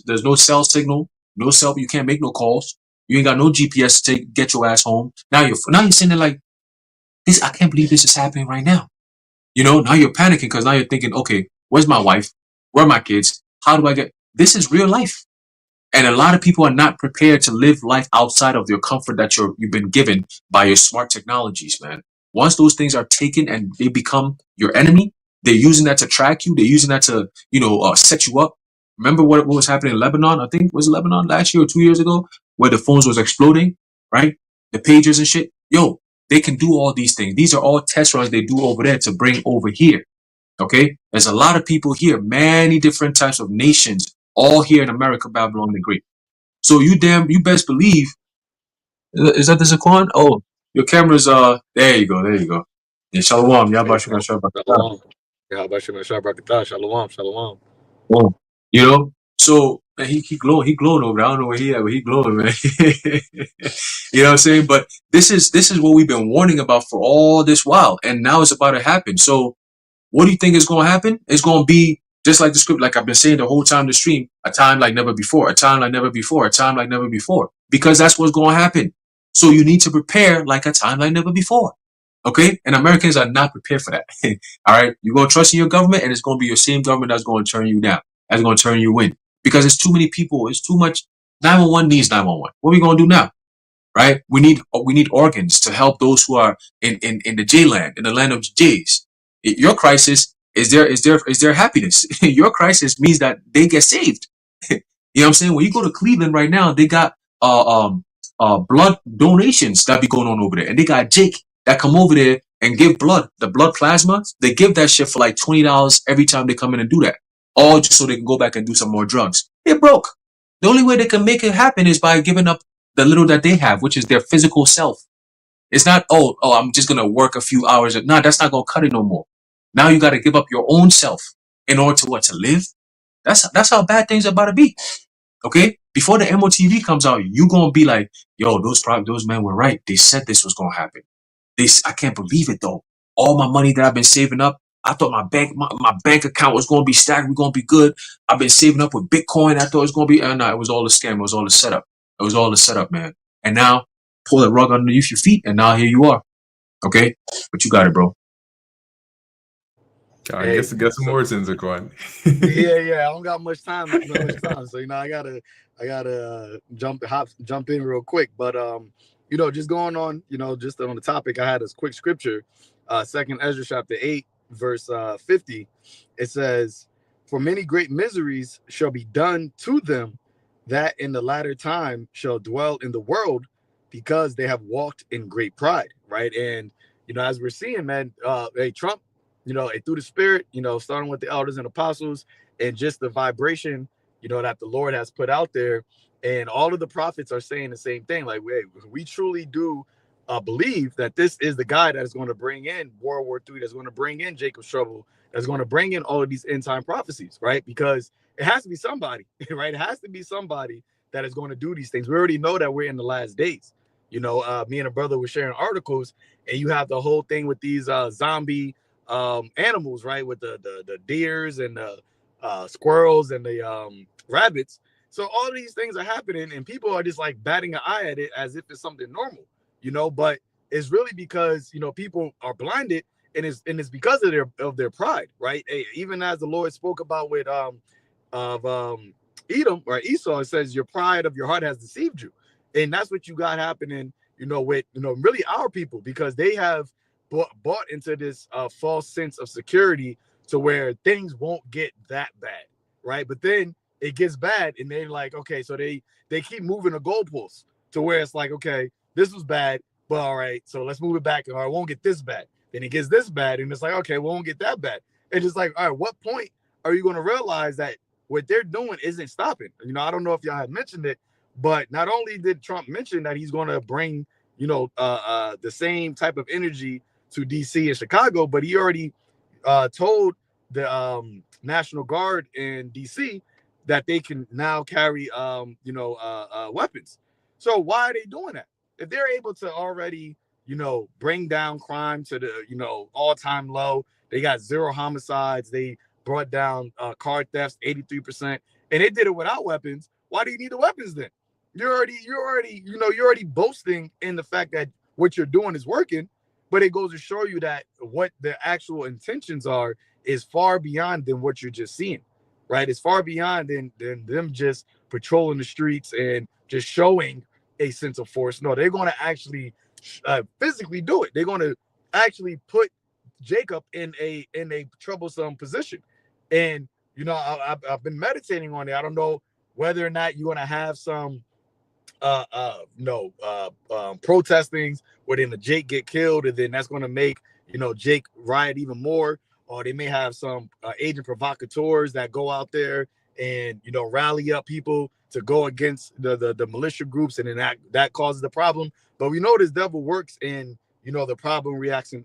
There's no cell signal, no cell. You can't make no calls. You ain't got no GPS to get your ass home. Now you're sitting there like, this. I can't believe this is happening right now. You know, now you're panicking because now you're thinking, okay, where's my wife? Where are my kids? How do I get? This is real life. And a lot of people are not prepared to live life outside of your comfort that you've been given by your smart technologies, man. Once those things are taken and they become your enemy, they're using that to track you. They're using that to, set you up. Remember what was happening in Lebanon? I think it was Lebanon last year or 2 years ago, where the phones was exploding, right? The pagers and shit. Yo, they can do all these things. These are all test runs they do over there to bring over here. Okay? There's a lot of people here, many different types of nations, all here in America, Babylon the Great. So you best believe. Is that the Zaquan? Oh, your camera's there you go. Yeah, Shalom. Yahawashim Shalom. Yahawashim. Shalom. Shalom. Oh, you know, so man, he glowing over there. I don't know where he at, but he glowing, man. You know what I'm saying? But this is what we've been warning about for all this while, and now it's about to happen. So what do you think is going to happen? It's going to be just like the script, like I've been saying the whole time the stream, a time like never before, a time like never before, a time like never before, because that's what's going to happen. So you need to prepare like a time like never before. Okay? And Americans are not prepared for that. All right? You're going to trust in your government, and it's going to be your same government that's going to turn you down. That's going to turn you in. Because it's too many people. It's too much. 911 needs 911. What are we going to do now? Right? We need organs to help those who are in the J land, in the land of J's. Your crisis is their happiness. Your crisis means that they get saved. You know what I'm saying? When you go to Cleveland right now, they got blood donations that be going on over there, and they got Jake that come over there and give blood, the blood plasma. They give that shit for like $20 every time they come in and do that, all just so they can go back and do some more drugs. They're broke. The only way they can make it happen is by giving up the little that they have, which is their physical self. It's not, oh, I'm just gonna work a few hours. No, that's not gonna cut it no more. Now you got to give up your own self in order to live. That's how bad things are about to be. Okay? Before the MOTV comes out, you gonna be like, yo, those men were right. They said this was gonna happen. I can't believe it though. All my money that I've been saving up, I thought my bank account was gonna be stacked. We're gonna be good. I've been saving up with Bitcoin. I thought it was gonna be. No, it was all a scam. It was all a setup. It was all a setup, man. And now pull the rug underneath your feet, and now here you are. Okay, but you got it, bro. I guess some more sins are going. Yeah. I don't got much time. So I gotta jump in real quick. But just going on, just on the topic, I had this quick scripture, 2nd Ezra chapter 8, verse 50. It says, "For many great miseries shall be done to them that in the latter time shall dwell in the world, because they have walked in great pride," right? And as we're seeing, man, hey, Trump, through the Spirit, starting with the elders and apostles, and just the vibration, that the Lord has put out there, and all of the prophets are saying the same thing. Like, we truly do believe that this is the guy that is going to bring in World War III, that's going to bring in Jacob's trouble, that's going to bring in all of these end time prophecies, right? Because it has to be somebody, right? It has to be somebody that is going to do these things. We already know that we're in the last days. Me and a brother were sharing articles, and you have the whole thing with these zombie animals, right? With the deers and the squirrels and the rabbits. So all of these things are happening, and people are just like batting an eye at it as if it's something normal, but it's really because people are blinded, and it's because of their pride, right? Even as the Lord spoke about with Edom or Esau, it says your pride of your heart has deceived you. And that's what you got happening, with really our people, because they have bought into this false sense of security to where things won't get that bad, right? But then it gets bad, and they're like, okay, so they keep moving the goalposts to where it's like, okay, this was bad, but all right, so let's move it back, or it won't get this bad. Then it gets this bad, and it's like, okay, we won't get that bad. And it's like, all right, what point are you going to realize that what they're doing isn't stopping? I don't know if y'all had mentioned it, but not only did Trump mention that he's going to bring, the same type of energy to DC and Chicago, but he already told the National Guard in DC that they can now carry weapons. So why are they doing that? If they're able to already bring down crime to the all-time low, they got 0 homicides, they brought down car thefts 83%, and they did it without weapons. Why do you need the weapons then? You're already boasting in the fact that what you're doing is working, but it goes to show you that what the actual intentions are is far beyond than what you're just seeing, right? It's far beyond than them just patrolling the streets and just showing a sense of force. No, they're going to actually physically do it. They're going to actually put Jacob in a troublesome position. And I've been meditating on it. I don't know whether or not you're going to have some protestings where then Jake get killed, and then that's going to make Jake riot even more, or they may have some agent provocateurs that go out there and rally up people to go against the militia groups, and then that causes the problem. But we know this devil works in the problem reaction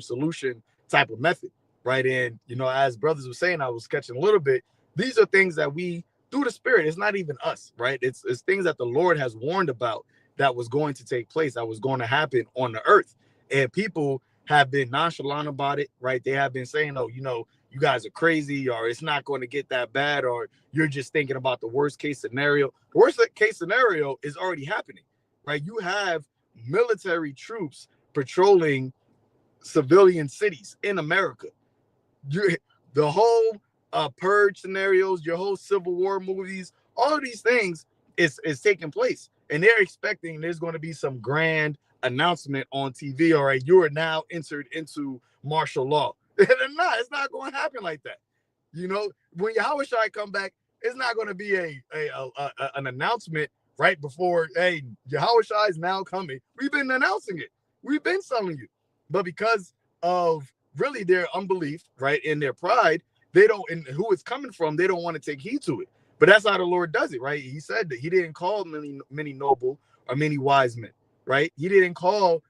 solution type of method, right? And as brothers were saying, I was sketching a little bit. These are things that we, through the Spirit, it's not even us, right? It's things that the Lord has warned about that was going to take place, that was going to happen on the earth. And people have been nonchalant about it, right? They have been saying, oh, you guys are crazy, or it's not going to get that bad, or you're just thinking about the worst case scenario. The worst case scenario is already happening, right? You have military troops patrolling civilian cities in America. The whole purge scenarios, your whole Civil War movies, all of these things is taking place, and they're expecting there's going to be some grand announcement on TV. All right, you are now entered into martial law. It's not going to happen like that. When YAHAWASHI come back, it's not going to be an announcement right before, hey, YAHAWASHI is now coming. We've been announcing it. We've been telling you. But because of really their unbelief, right, and their pride, they don't, and who it's coming from, they don't want to take heed to it. But that's how the Lord does it, right? He said that he didn't call many noble or many wise men, right? He didn't call,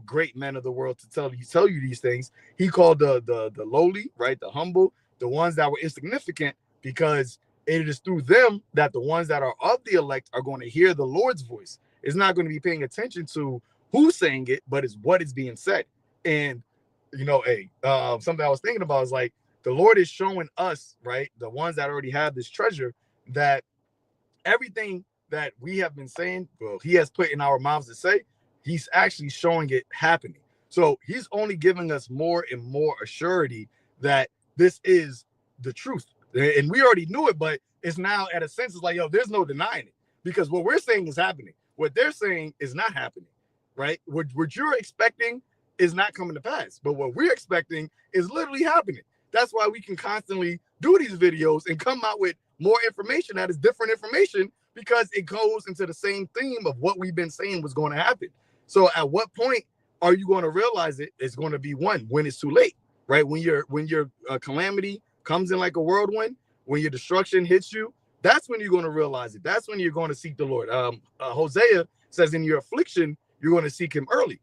great men of the world to tell you these things. He called the lowly, right, the humble, the ones that were insignificant, because it is through them that the ones that are of the elect are going to hear the Lord's voice. It's not going to be paying attention to who's saying it, but it's what is being said. And something I was thinking about is like, the Lord is showing us, right, the ones that already have this treasure, that everything that we have been saying, well, he has put in our mouths to say, he's actually showing it happening. So he's only giving us more and more assurity that this is the truth. And we already knew it, but it's now at a sense, it's like, yo, there's no denying it, because what we're saying is happening. What they're saying is not happening. right? What you're expecting is not coming to pass, but what we're expecting is literally happening. That's why we can constantly do these videos and come out with more information that is different information, because it goes into the same theme of what we've been saying was going to happen. So at what point are you going to realize it? It's going to be when it's too late, right? When your calamity comes in like a whirlwind, when your destruction hits you, that's when you're going to realize it. That's when you're going to seek the Lord. Hosea says, in your affliction, you're going to seek him early.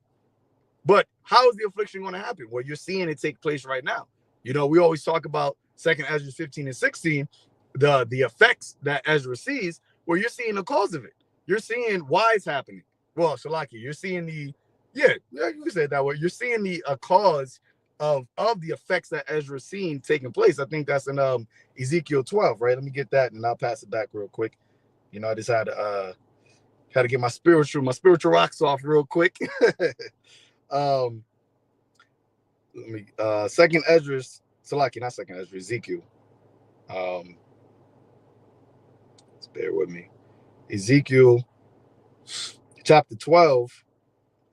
But how is the affliction going to happen? Well, you're seeing it take place right now. You know, we always talk about 2nd Ezra 15 and 16, the effects that Ezra sees, where you're seeing the cause of it. You're seeing why it's happening. Well, Shalaki, you're seeing you can say it that way. You're seeing the cause of the effects that Ezra's seen taking place. I think that's in Ezekiel 12, right? Let me get that and I'll pass it back real quick. You know, I just had to get my spiritual rocks off real quick. Let me 2nd Ezra, Salaki, not 2nd Ezra, Ezekiel. Just bear with me. Ezekiel chapter 12.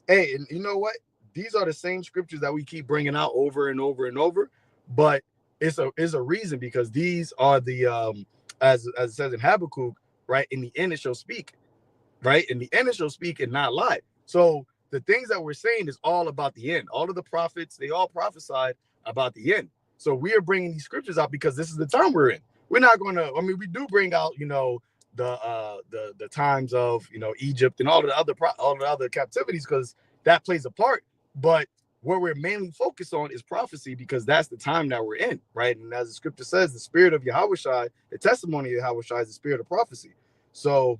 Hey, and you know what? These are the same scriptures that we keep bringing out over and over and over, but it's a reason, because these are the as it says in Habakkuk, right? In the end it shall speak, right? In the end it shall speak and not lie. So the things that we're saying is all about the end. All of the prophets, they all prophesied about the end. So we are bringing these scriptures out because this is the time we're in. We're not going to, I mean, we do bring out, you know, the times of, you know, Egypt and all the other captivities, because that plays a part. But what we're mainly focused on is prophecy, because that's the time that we're in, right? And as the scripture says, the spirit of YAHAWASHI, the testimony of YAHAWASHI is the spirit of prophecy. So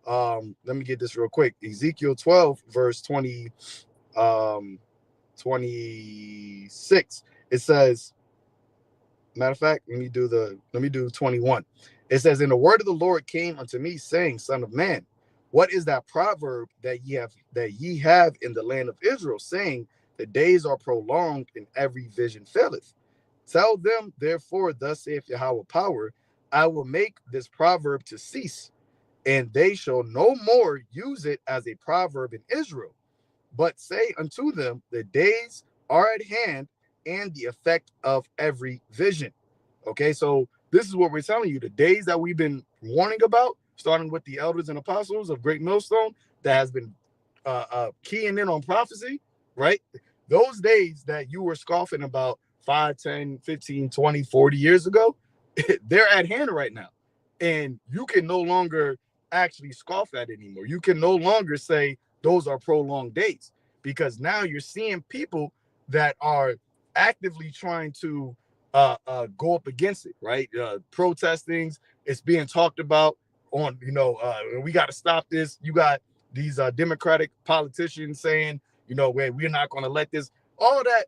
let me get this real quick. Ezekiel 12 verse 26. It says, matter of fact, let me do 21. It says, and the word of the Lord came unto me, saying, Son of man, what is that proverb that ye have in the land of Israel, saying, the days are prolonged and every vision faileth? Tell them, therefore, thus saith Yahweh power, I will make this proverb to cease, and they shall no more use it as a proverb in Israel, but say unto them, the days are at hand, and the effect of every vision. Okay, so this is what we're telling you. The days that we've been warning about, starting with the elders and apostles of Great Millstone, that has been keying in on prophecy, right? Those days that you were scoffing about 5, 10, 15, 20, 40 years ago, they're at hand right now. And you can no longer actually scoff at it anymore. You can no longer say those are prolonged days, because now you're seeing people that are actively trying to go up against it, right? Protesting, it's being talked about on, you know, we got to stop this. You got these Democratic politicians saying, you know, we're not going to let this. All that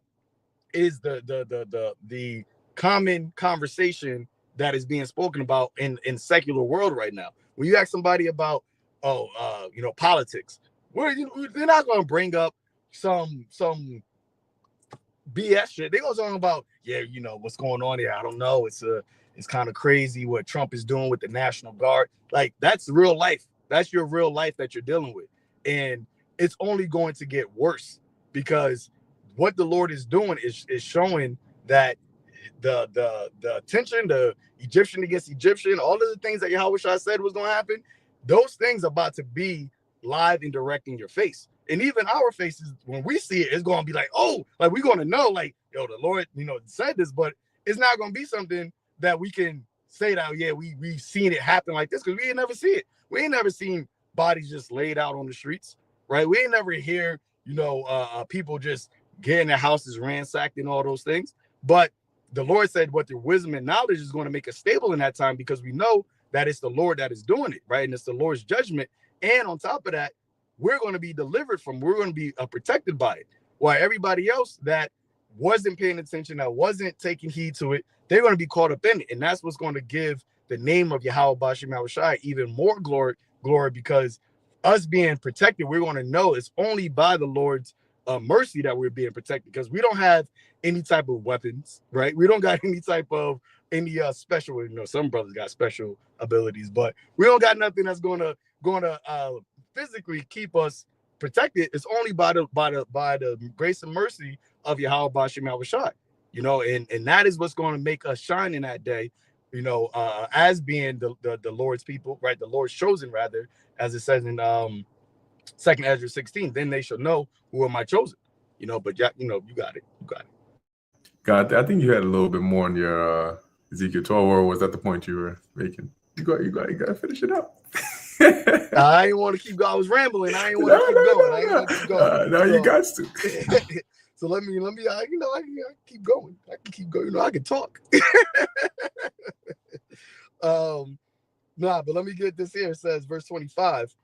is the common conversation that is being spoken about in secular world right now. When you ask somebody about you know, politics, they're not going to bring up some BS shit. They go talking about, yeah, you know, what's going on here. I don't know. It's kind of crazy what Trump is doing with the National Guard. Like, that's real life. That's your real life that you're dealing with, and it's only going to get worse, because what the Lord is doing is showing that the attention, the Egyptian against Egyptian, all of the things that Yahawashi said was going to happen, those things are about to be live and direct in your face. And even our faces, when we see it, it's going to be like, oh, like, we're going to know, like, yo, the Lord, you know, said this, but it's not going to be something that we can say that, yeah, we've seen it happen like this, because we ain't never see it. We ain't never seen bodies just laid out on the streets, right? We ain't never hear, you know, people just getting their houses ransacked and all those things. But the Lord said what their wisdom and knowledge is going to make us stable in that time, because we know that it's the Lord that is doing it, right? And it's the Lord's judgment. And on top of that, we're going to be delivered from, we're going to be protected by it. While everybody else that wasn't paying attention, that wasn't taking heed to it, they're going to be caught up in it. And that's what's going to give the name of Yahweh Bashim Yahawashi even more glory, because us being protected, we're going to know it's only by the Lord's mercy that we're being protected, because we don't have any type of weapons, right? We don't got any type of special, you know, some brothers got special abilities, but we don't got nothing that's going to physically keep us protected is only by the grace and mercy of YAHAWASHI, you know, and that is what's going to make us shine in that day, you know, as being the Lord's people, right? The Lord's chosen, rather, as it says in 2nd Ezra 16. Then they shall know who are my chosen, you know. But you know, you got it. God, I think you had a little bit more on your Ezekiel 12, or was that the point you were making? You got to finish it up. I didn't want to keep going. I was rambling. I didn't want to keep going. I didn't want to keep going. No, you got to. So let me. You know, I can keep going. I can keep going. You know, I can talk. But let me get this here. It says, verse 25.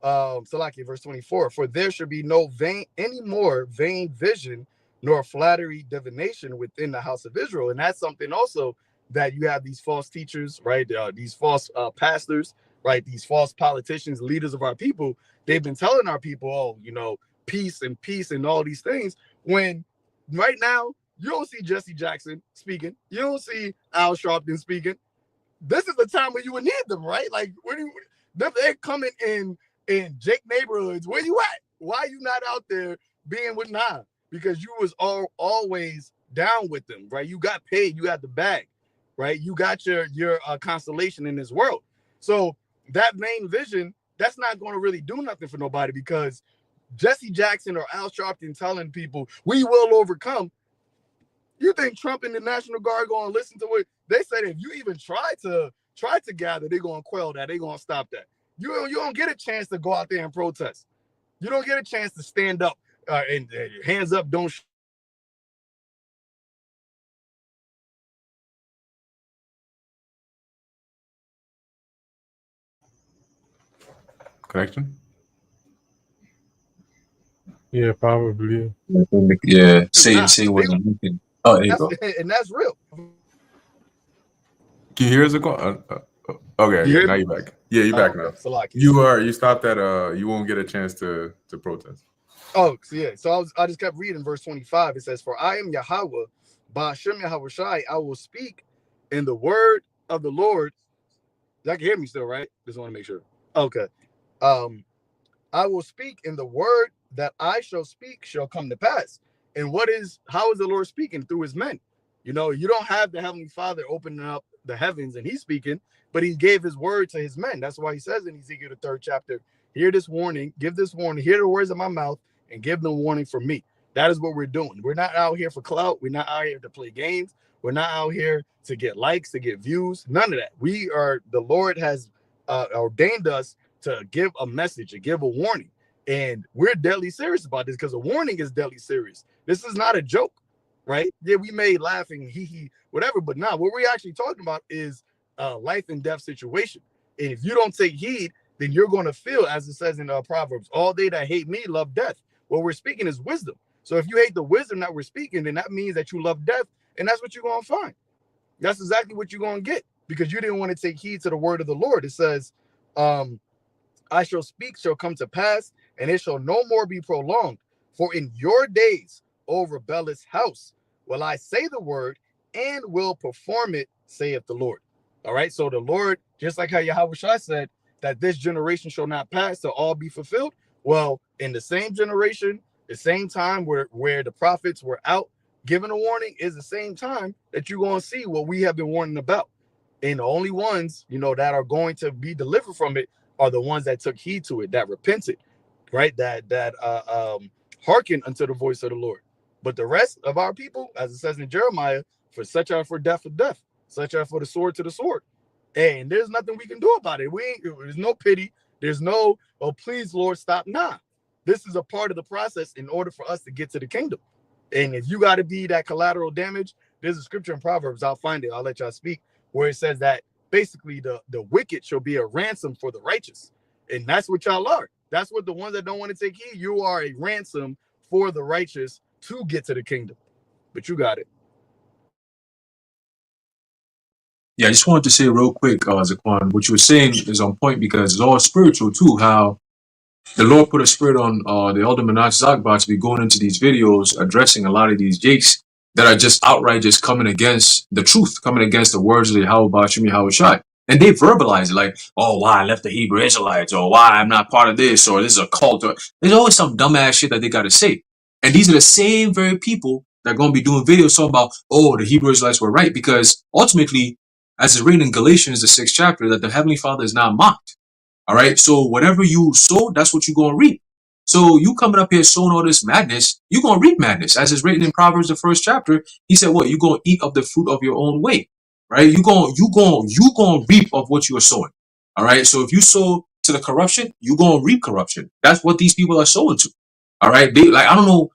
Salaki, verse 24. For there should be no any more vain vision, nor flattery divination within the house of Israel. And that's something also that you have these false teachers, right? These false pastors, right? These false politicians, leaders of our people. They've been telling our people, oh, you know, peace and all these things. When right now you don't see Jesse Jackson speaking, you don't see Al Sharpton speaking. This is the time when you would need them, right? Like when they're coming in Jake neighborhoods. Where you at? Why are you not out there being with Nah? Because you was always down with them, right? You got paid, you got the bag, right? You got your constellation in this world. So that main vision, that's not going to really do nothing for nobody, because Jesse Jackson or Al Sharpton telling people we will overcome. You think Trump and the National Guard going to listen to what they said? If you even try to gather, they're going to quell that. They're going to stop that. You don't get a chance to go out there and protest. You don't get a chance to stand up and hands up, don't. Connection? Yeah, probably. Yeah, say wasn't looking. Oh, there you go. And that's real. Can you hear us? Okay, now you're back. Yeah, you're back now. You stopped at you won't get a chance to protest. Oh, so yeah. So I just kept reading verse 25. It says, "For I am Yahawah, Ba'ashem YAHAWASHI. I will speak in the word of the Lord." Y'all can hear me still, right? Just want to make sure. Okay. I will speak in the word that I shall speak shall come to pass. And how is the Lord speaking? Through his men. You know, you don't have the Heavenly Father opening up the heavens and he's speaking, but he gave his word to his men. That's why he says in Ezekiel the 3rd chapter, hear this warning, give this warning, hear the words of my mouth, and give them warning from me. That is what we're doing. We're not out here for clout. We're not out here to play games. We're not out here to get likes, to get views. None of that. The Lord has ordained us to give a message, to give a warning. And we're deadly serious about this, because a warning is deadly serious. This is not a joke, right? Yeah, we may laugh and hee whatever, but what we're actually talking about is a life and death situation. And if you don't take heed, then you're going to feel, as it says in Proverbs, all they that hate me love death. What we're speaking is wisdom. So if you hate the wisdom that we're speaking, then that means that you love death, and that's what you're going to find. That's exactly what you're going to get, because you didn't want to take heed to the word of the Lord. It says, I shall speak shall come to pass, and it shall no more be prolonged. For in your days, O rebellious house, will I say the word and will perform it, saith the Lord. All right. So the Lord, just like how YAHAWASHI said that this generation shall not pass to all be fulfilled. Well, in the same generation, the same time where the prophets were out giving a warning is the same time that you're going to see what we have been warning about. And the only ones, you know, that are going to be delivered from it are the ones that took heed to it, that repented, right? That hearken unto the voice of the Lord. But the rest of our people, as it says in Jeremiah, for such are for death, such are for the sword to the sword. And there's nothing we can do about it. There's no pity. There's no, oh, please, Lord, stop. Nah, this is a part of the process in order for us to get to the kingdom. And if you got to be that collateral damage, there's a scripture in Proverbs, I'll find it, I'll let y'all speak, where it says that basically the wicked shall be a ransom for the righteous. And that's what y'all are. That's what the ones that don't want to take heed, you are a ransom for the righteous to get to the kingdom. But you got it. Yeah, I just wanted to say real quick, Zaquan, what you were saying is on point, because it's all spiritual too, how the Lord put a spirit on the Elder Menach Zagba to be going into these videos, addressing a lot of these jakes that are just outright just coming against the truth, coming against the words of the YAHAWASHI. And they verbalize it like, oh, why I left the Hebrew Israelites, or why I'm not part of this, or this is a cult. Or there's always some dumbass shit that they got to say. And these are the same very people that are going to be doing videos talking about, oh, the Hebrew Israelites were right. Because ultimately, as it's written in Galatians, the 6th chapter, that the Heavenly Father is not mocked. All right. So whatever you sow, that's what you're going to reap. So you coming up here sowing all this madness, you're going to reap madness. As it's written in Proverbs, the 1st chapter, he said, what? You're going to eat of the fruit of your own way. Right? You're going to reap of what you are sowing. All right. So if you sow to the corruption, you're going to reap corruption. That's what these people are sowing to. All right. They like, I don't know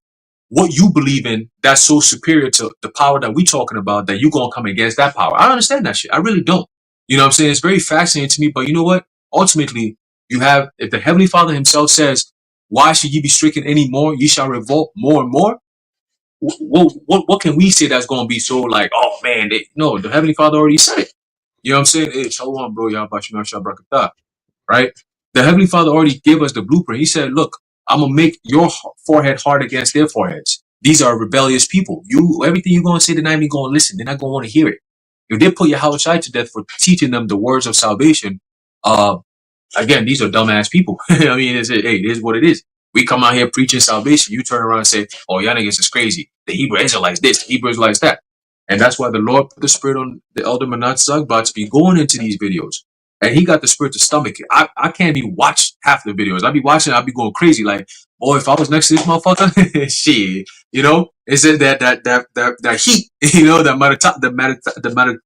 what you believe in that's so superior to the power that we talking about that you're going to come against that power. I don't understand that shit. I really don't. You know what I'm saying? It's very fascinating to me, but you know what? Ultimately, you have, if the Heavenly Father himself says, why should ye be stricken any more? Ye shall revolt more and more. What can we say that's going to be so like, oh man, no, the Heavenly Father already said it. You know what I'm saying? Hey, shalom, bro. YAHAWASHI, brakatah. Right? The Heavenly Father already gave us the blueprint. He said, look, I'm going to make your forehead hard against their foreheads. These are rebellious people. Everything you're going to say, they're not even going to listen. They're not going to want to hear it. If they put YAHAWASHI to death for teaching them the words of salvation, again, these are dumbass people. I mean, it is what it is. We come out here preaching salvation. You turn around and say, oh, y'all niggas is crazy. The Hebrew Israelites this, the Hebrew Israelites that. And that's why the Lord put the spirit on the elder Manat Zagbot to be going into these videos. And he got the spirit to stomach it. I can't even watch half the videos. I be watching, I be going crazy. Like, boy, if I was next to this motherfucker, shit, you know, it's that heat, you know, the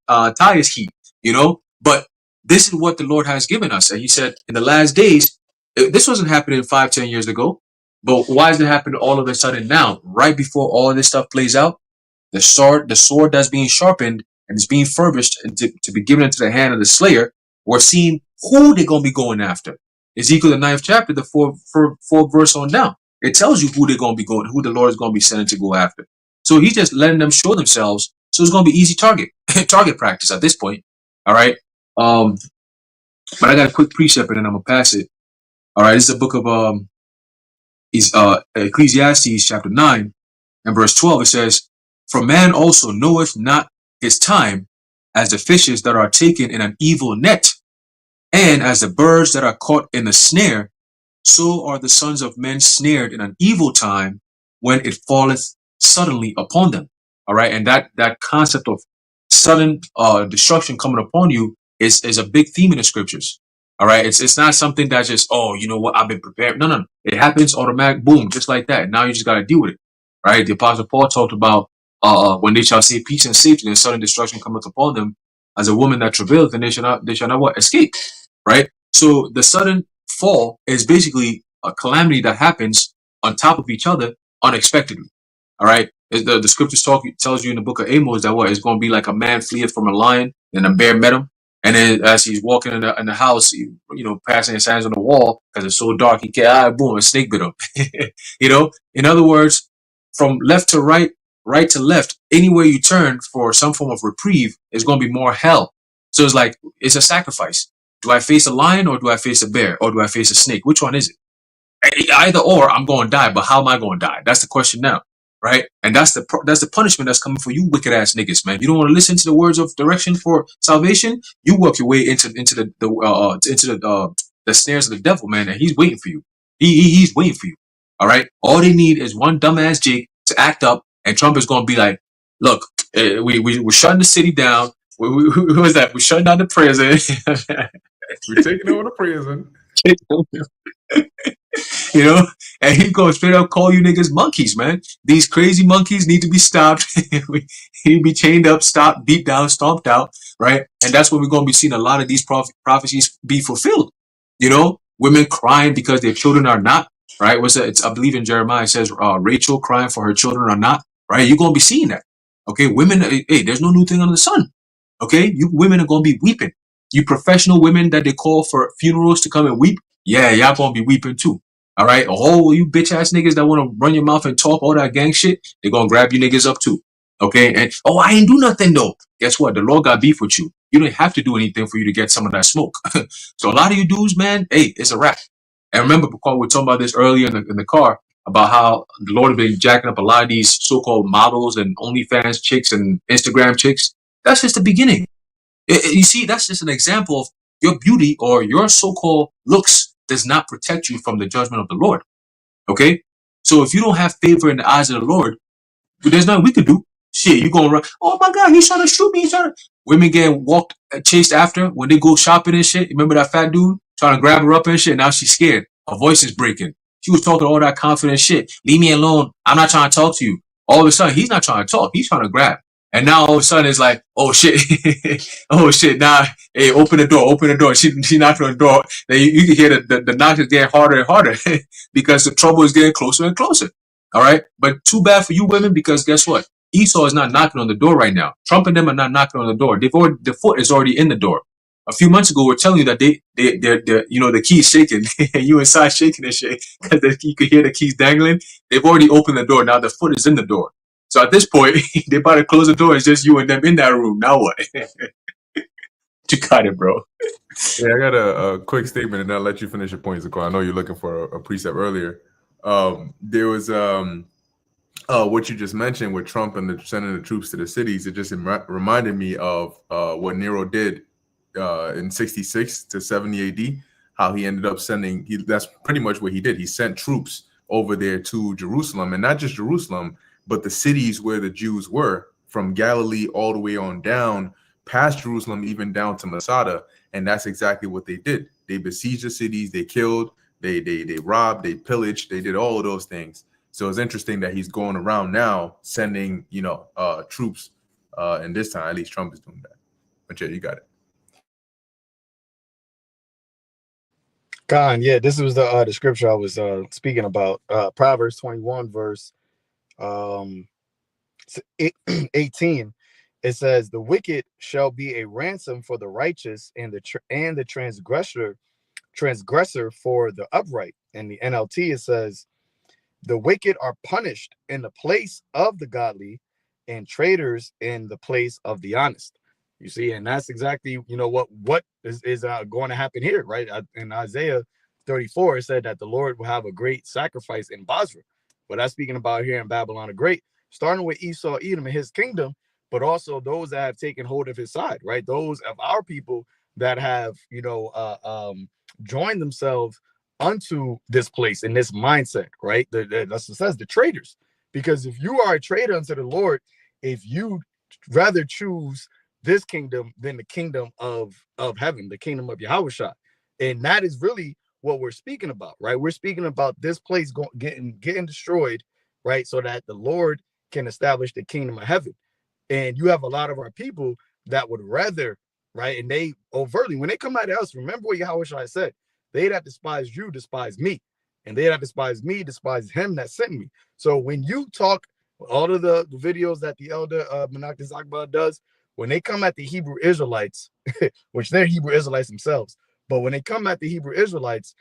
Matthias heat, you know. But this is what the Lord has given us. And he said, in the last days, this wasn't happening 5-10 years ago, but why is it happening all of a sudden now, right before all this stuff plays out? The sword that's being sharpened and is being furbished and to be given into the hand of the slayer, we're seeing who they're going to be going after. Ezekiel, the 9th chapter, the fourth verse on down. It tells you who they're going to be going, who the Lord is going to be sending to go after. So he's just letting them show themselves. So it's going to be easy target practice at this point. All right. But I got a quick precept and then I'm going to pass it. All right. This is the book of Ecclesiastes chapter 9 and verse 12. It says, for man also knoweth not his time, as the fishes that are taken in an evil net, and as the birds that are caught in the snare, so are the sons of men snared in an evil time when it falleth suddenly upon them. All right. And that concept of sudden destruction coming upon you is a big theme in the scriptures. All right. It's not something that's just, oh, you know what, I've been prepared. No. It happens automatic, boom, just like that. Now you just got to deal with it. Right. The Apostle Paul talked about when they shall say peace and safety and sudden destruction cometh upon them as a woman that travaileth, and they shall not what? Escape. Right. So the sudden fall is basically a calamity that happens on top of each other unexpectedly. All right. The scriptures tells you in the book of Amos that what it's going to be like a man fleeth from a lion and a bear met him. And then as he's walking in the house, you know, passing his hands on the wall because it's so dark, he can't, boom, a snake bit him. You know, in other words, from left to right, right to left, anywhere you turn for some form of reprieve is going to be more hell. So it's like, it's a sacrifice. Do I face a lion or do I face a bear or do I face a snake? Which one is it? Either or, I'm going to die, but how am I going to die? That's the question now, right? And that's the punishment that's coming for you wicked ass niggas, man. You don't want to listen to the words of direction for salvation. You work your way into the snares of the devil, man, and he's waiting for you. He's waiting for you. All right. All they need is one dumbass Jake to act up, and Trump is going to be like, "Look, we're shutting the city down. Who was that? We're shutting down the prison. We're taking over the prison." You know, and he goes straight up call you niggas monkeys, man. These crazy monkeys need to be stopped. He'd be chained up, stopped, beat down, stomped out, right? And that's when we're going to be seeing a lot of these prophecies be fulfilled. You know, women crying because their children are not, right? I believe in Jeremiah, it says Rachel crying for her children are not, right? You're going to be seeing that. Okay, women, hey, there's no new thing under the sun. Okay, you women are going to be weeping. You professional women that they call for funerals to come and weep, yeah, y'all going to be weeping too. All right, you bitch ass niggas that want to run your mouth and talk all that gang shit, they're going to grab you niggas up too. Okay, and I ain't do nothing though. Guess what? The Lord got beef with you. You don't have to do anything for you to get some of that smoke. So a lot of you dudes, man, hey, it's a wrap. And remember, because we were talking about this earlier in the car, about how the Lord has been jacking up a lot of these so-called models and OnlyFans chicks and Instagram chicks. That's just the beginning. You see, that's just an example of your beauty or your so-called looks does not protect you from the judgment of the Lord. Okay? So if you don't have favor in the eyes of the Lord, there's nothing we could do. Shit, you gonna run. Oh my God, he's trying to shoot me. He's trying to. Women get walked, chased after when they go shopping and shit. Remember that fat dude trying to grab her up and shit? Now she's scared. Her voice is breaking. She was talking all that confident shit. Leave me alone. I'm not trying to talk to you. All of a sudden, he's not trying to talk. He's trying to grab. And now all of a sudden, it's like, oh shit, oh shit. Now, hey, open the door, open the door. She knocked on the door. Then you can hear the knock is getting harder and harder because the trouble is getting closer and closer. All right. But too bad for you women, because guess what? Esau is not knocking on the door right now. Trump and them are not knocking on the door. The foot is already in the door. A few months ago, we're telling you that they're you know, the key's shaking and you inside shaking and shit because you could hear the keys dangling. They've already opened the door. Now the foot is in the door. So at this point, they about to close the door. It's just you and them in that room. Now what? You got it, bro. Yeah, I got a quick statement and I'll let you finish your points, Nicole. I know you're looking for a precept earlier. There was what you just mentioned with Trump and sending the troops to the cities. It just reminded me of what Nero did in 66 to 70 AD, how he ended up sending, that's pretty much what he did. He sent troops over there to Jerusalem, and not just Jerusalem, but the cities where the Jews were, from Galilee all the way on down, past Jerusalem, even down to Masada. And that's exactly what they did. They besieged the cities, they killed, they robbed, they pillaged, they did all of those things. So it's interesting that he's going around now sending, you know, troops. And this time, at least Trump is doing that. But yeah, you got it. Khan, yeah, this was the scripture I was speaking about. Proverbs 21, verse 18. It says, "The wicked shall be a ransom for the righteous, and the transgressor for the upright." In the NLT, it says, "The wicked are punished in the place of the godly, and traitors in the place of the honest." You see, and that's exactly, you know, what is going to happen here, right? In Isaiah 34, it said that the Lord will have a great sacrifice in Basra. But that's speaking about here in Babylon the Great, starting with Esau, Edom, and his kingdom, but also those that have taken hold of his side, right? Those of our people that have, you know, joined themselves unto this place in this mindset, right? That's what it says, the traitors. Because if you are a traitor unto the Lord, if you rather choose this kingdom than the kingdom of heaven, the kingdom of YAHAWASHI, and that is really what we're speaking about, right? We're speaking about this place getting destroyed, right? So that the Lord can establish the kingdom of heaven. And you have a lot of our people that would rather, right? And they overtly, when they come out of us, remember what YAHAWASHI said, "They that despise you despise me, and they that despise me despise him that sent me." So when you talk, all of the videos that the elder Menachem Akbar does, when they come at the Hebrew Israelites, which they're Hebrew Israelites themselves, but when they come at the Hebrew Israelites,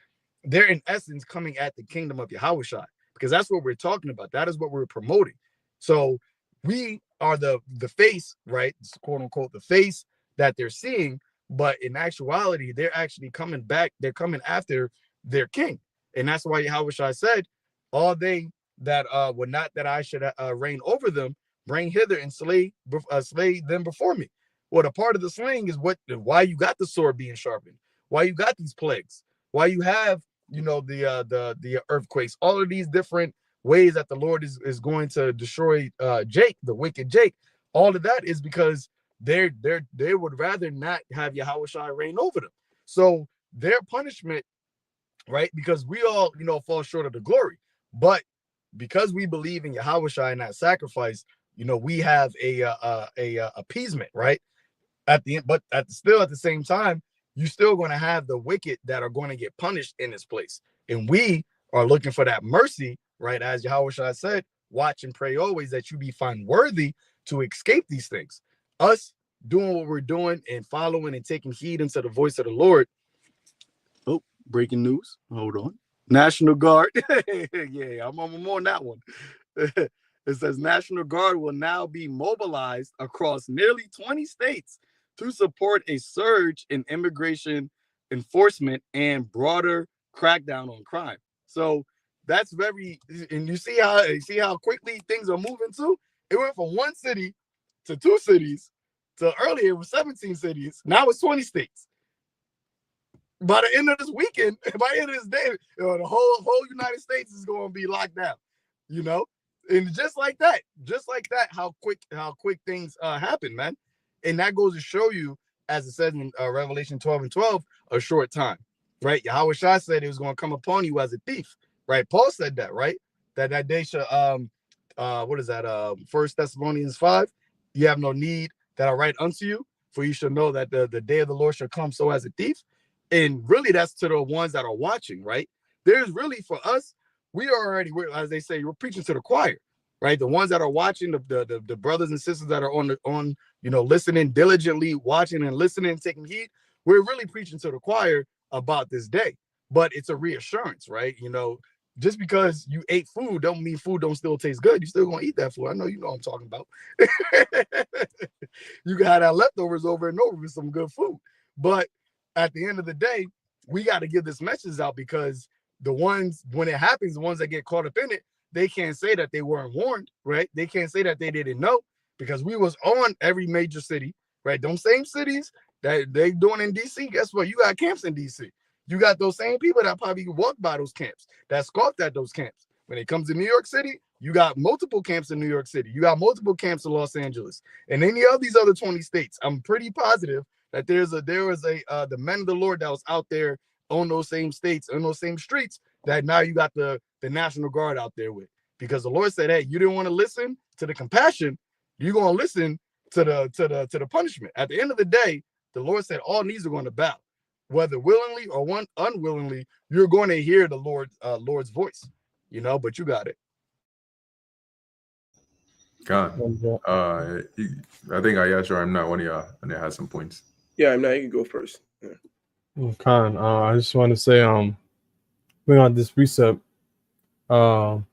they're in essence coming at the kingdom of YAHAWASHI, because that's what we're talking about. That is what we're promoting. So we are the face, right? It's quote unquote the face that they're seeing, but in actuality, they're actually coming back. They're coming after their king, and that's why YAHAWASHI said, "All they that would not that I should reign over them, bring hither and slay them before me." Well, a part of the slaying is why you got the sword being sharpened, why you got these plagues, why you have, you know, the earthquakes, all of these different ways that the Lord is going to destroy Jake, the wicked Jake. All of that is because they would rather not have YAHAWASHI reign over them. So their punishment, right? Because we all, you know, fall short of the glory, but because we believe in YAHAWASHI and that sacrifice, you know, we have a appeasement, right? At the end, but at the same time, you're still going to have the wicked that are going to get punished in this place, and we are looking for that mercy, right? As YAHAWASHI said, "Watch and pray always that you be found worthy to escape these things." Us doing what we're doing and following and taking heed into the voice of the Lord. Oh, breaking news! Hold on. National Guard. Yeah, I'm on that one. It says National Guard will now be mobilized across nearly 20 states to support a surge in immigration enforcement and broader crackdown on crime. So that's very, and you see how quickly things are moving too. It went from one city to two cities So earlier it was 17 cities. Now it's 20 states. By the end of this weekend, by the end of this day, the whole United States is going to be locked down. You know, and just like that, how quick things happen, man. And that goes to show you, as it says in Revelation 12:12, a short time, right? YAHAWASHI said it was going to come upon you as a thief, right? Paul said that, right? That day should what is that? 1 Thessalonians 5. You have no need that I write unto you, for you shall know that the day of the Lord shall come so as a thief. And really, that's to the ones that are watching, right? There's really, for us, we're as they say, we're preaching to the choir, right? The ones that are watching, the brothers and sisters that are on listening diligently, watching and listening, taking heed. We're really preaching to the choir about this day. But it's a reassurance, right? Just because you ate food don't mean food don't still taste good. You still gonna eat that food. I know you know what I'm talking about. You can have that leftovers over and over with some good food. But at the end of the day, we got to give this message out, because the ones, when it happens, the ones that get caught up in it, they can't say that they weren't warned, right? They can't say that they didn't know, because we was on every major city, right? Those same cities that they doing in DC, guess what? You got camps in DC. You got those same people that probably walked by those camps, that scoffed at those camps. When it comes to New York City, you got multiple camps in New York City. You got multiple camps in Los Angeles and any of these other 20 states. I'm pretty positive that there was the men of the Lord that was out there on those same states, on those same streets, that now you got the National Guard out there with. Because the Lord said, hey, you didn't want to listen to the compassion, you're going to listen to the punishment. At the end of the day, the Lord said all knees are going to bow. Whether willingly or unwillingly, you're going to hear the Lord's voice, but you got it. God. I think I'm not one of y'all, and it has some points. Yeah, I'm not. You can go first. Yeah. Khan, I just want to say, bring out this precept, Philippians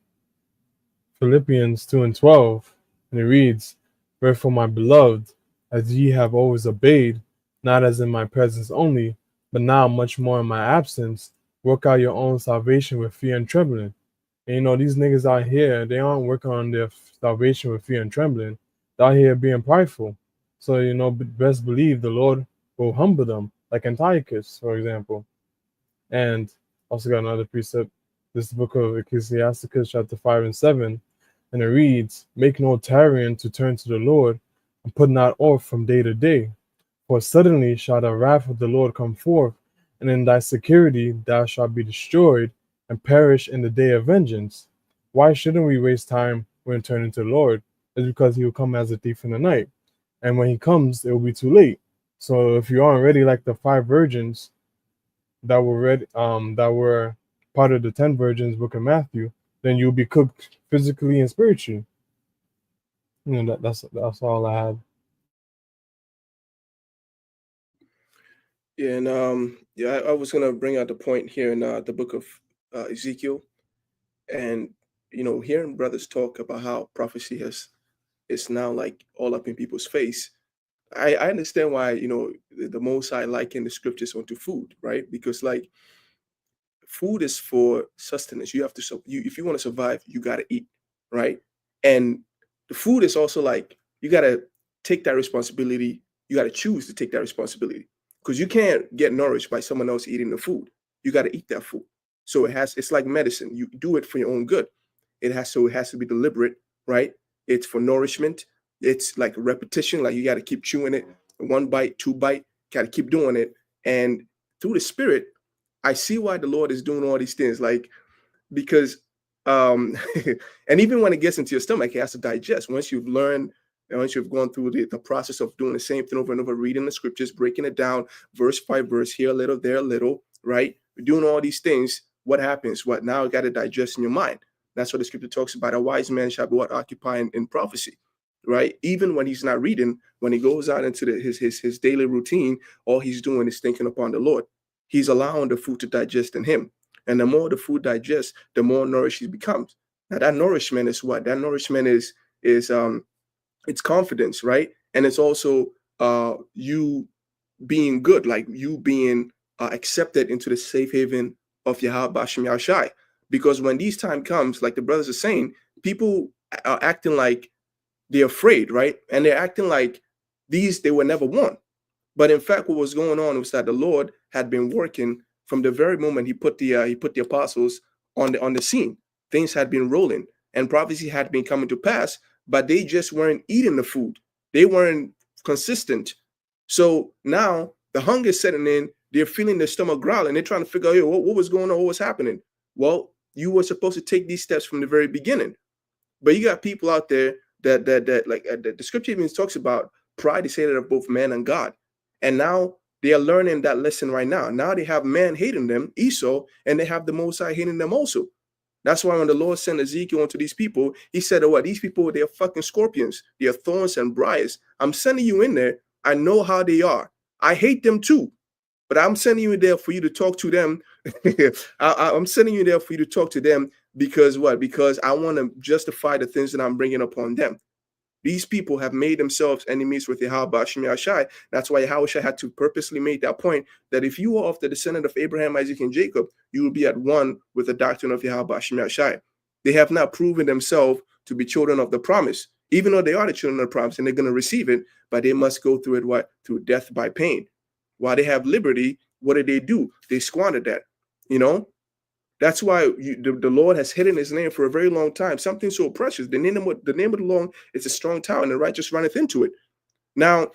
2:12, and it reads, "Wherefore, my beloved, as ye have always obeyed, not as in my presence only, but now much more in my absence, work out your own salvation with fear and trembling." And these niggas out here, they aren't working on their salvation with fear and trembling. They're out here being prideful. So, best believe the Lord will humble them, like Antiochus, for example. And also got another precept, this book of Ecclesiasticus, chapter 5 and 7, and it reads, "Make no tarrying to turn to the Lord, and put not off from day to day. For suddenly shall the wrath of the Lord come forth, and in thy security thou shalt be destroyed, and perish in the day of vengeance." Why shouldn't we waste time when turning to the Lord? It's because he will come as a thief in the night. And when he comes, it will be too late. So if you aren't ready like the 5 virgins that were ready, that were part of the 10 virgins book of Matthew, then you'll be cooked physically and spiritually. That's all I had. Yeah, and I was gonna bring out the point here in the book of Ezekiel, and hearing brothers talk about how prophecy is now like all up in people's face. I understand why the Most High liken the scriptures onto food, right? Because like food is for sustenance. You have to if you want to survive, you got to eat, right? And the food is also like you got to take that responsibility. You got to choose to take that responsibility, because you can't get nourished by someone else eating the food. You got to eat that food. So it's like medicine. You do it for your own good. It has to be deliberate, right? It's for nourishment. It's like a repetition. Like you got to keep chewing it. 1 bite, 2 bite, got to keep doing it. And through the Spirit, I see why the Lord is doing all these things. Like, because, and even when it gets into your stomach, it has to digest. Once you've learned, and once you've gone through the process of doing the same thing over and over, reading the scriptures, breaking it down, verse by verse, here a little, there a little, right? Doing all these things, what happens? What now got to digest in your mind. That's what the scripture talks about. A wise man shall be what occupying in prophecy, right? Even when he's not reading, when he goes out into his daily routine, all he's doing is thinking upon the Lord. He's allowing the food to digest in him. And the more the food digests, the more nourished he becomes. Now that nourishment is what? That nourishment is it's confidence, right? And it's also you being good, like you being accepted into the safe haven of YAHAWASHI. Because when this time comes, like the brothers are saying, people are acting like they're afraid, right? And they're acting like they were never won. But in fact, what was going on was that the Lord had been working from the very moment he put the apostles on the scene. Things had been rolling and prophecy had been coming to pass, but they just weren't eating the food. They weren't consistent. So now the hunger is setting in. They're feeling their stomach growling. They're trying to figure out what was going on, what was happening. Well, you were supposed to take these steps from the very beginning. But you got people out there that the scripture even talks about pride is hated of both man and God. And now they are learning that lesson right now. Now they have man hating them, Esau, and they have the Most High hating them also. That's why when the Lord sent Ezekiel onto these people, he said, oh, what? These people, they're fucking scorpions. They're thorns and briars. I'm sending you in there. I know how they are. I hate them too. But I'm sending you there for you to talk to them. I'm sending you there for you to talk to them because what? Because I want to justify the things that I'm bringing upon them. These people have made themselves enemies with YAHAWASHI. That's why YAHAWASHI had to purposely make that point that if you are of the descendant of Abraham, Isaac, and Jacob, you will be at one with the doctrine of YAHAWASHI. They have not proven themselves to be children of the promise, even though they are the children of the promise and they're going to receive it, but they must go through it, what? Through death by pain. While they have liberty, what do? They squandered that, you know? That's why the Lord has hidden his name for a very long time. Something so precious. The name of the Lord is a strong tower, and the righteous runneth into it. Now,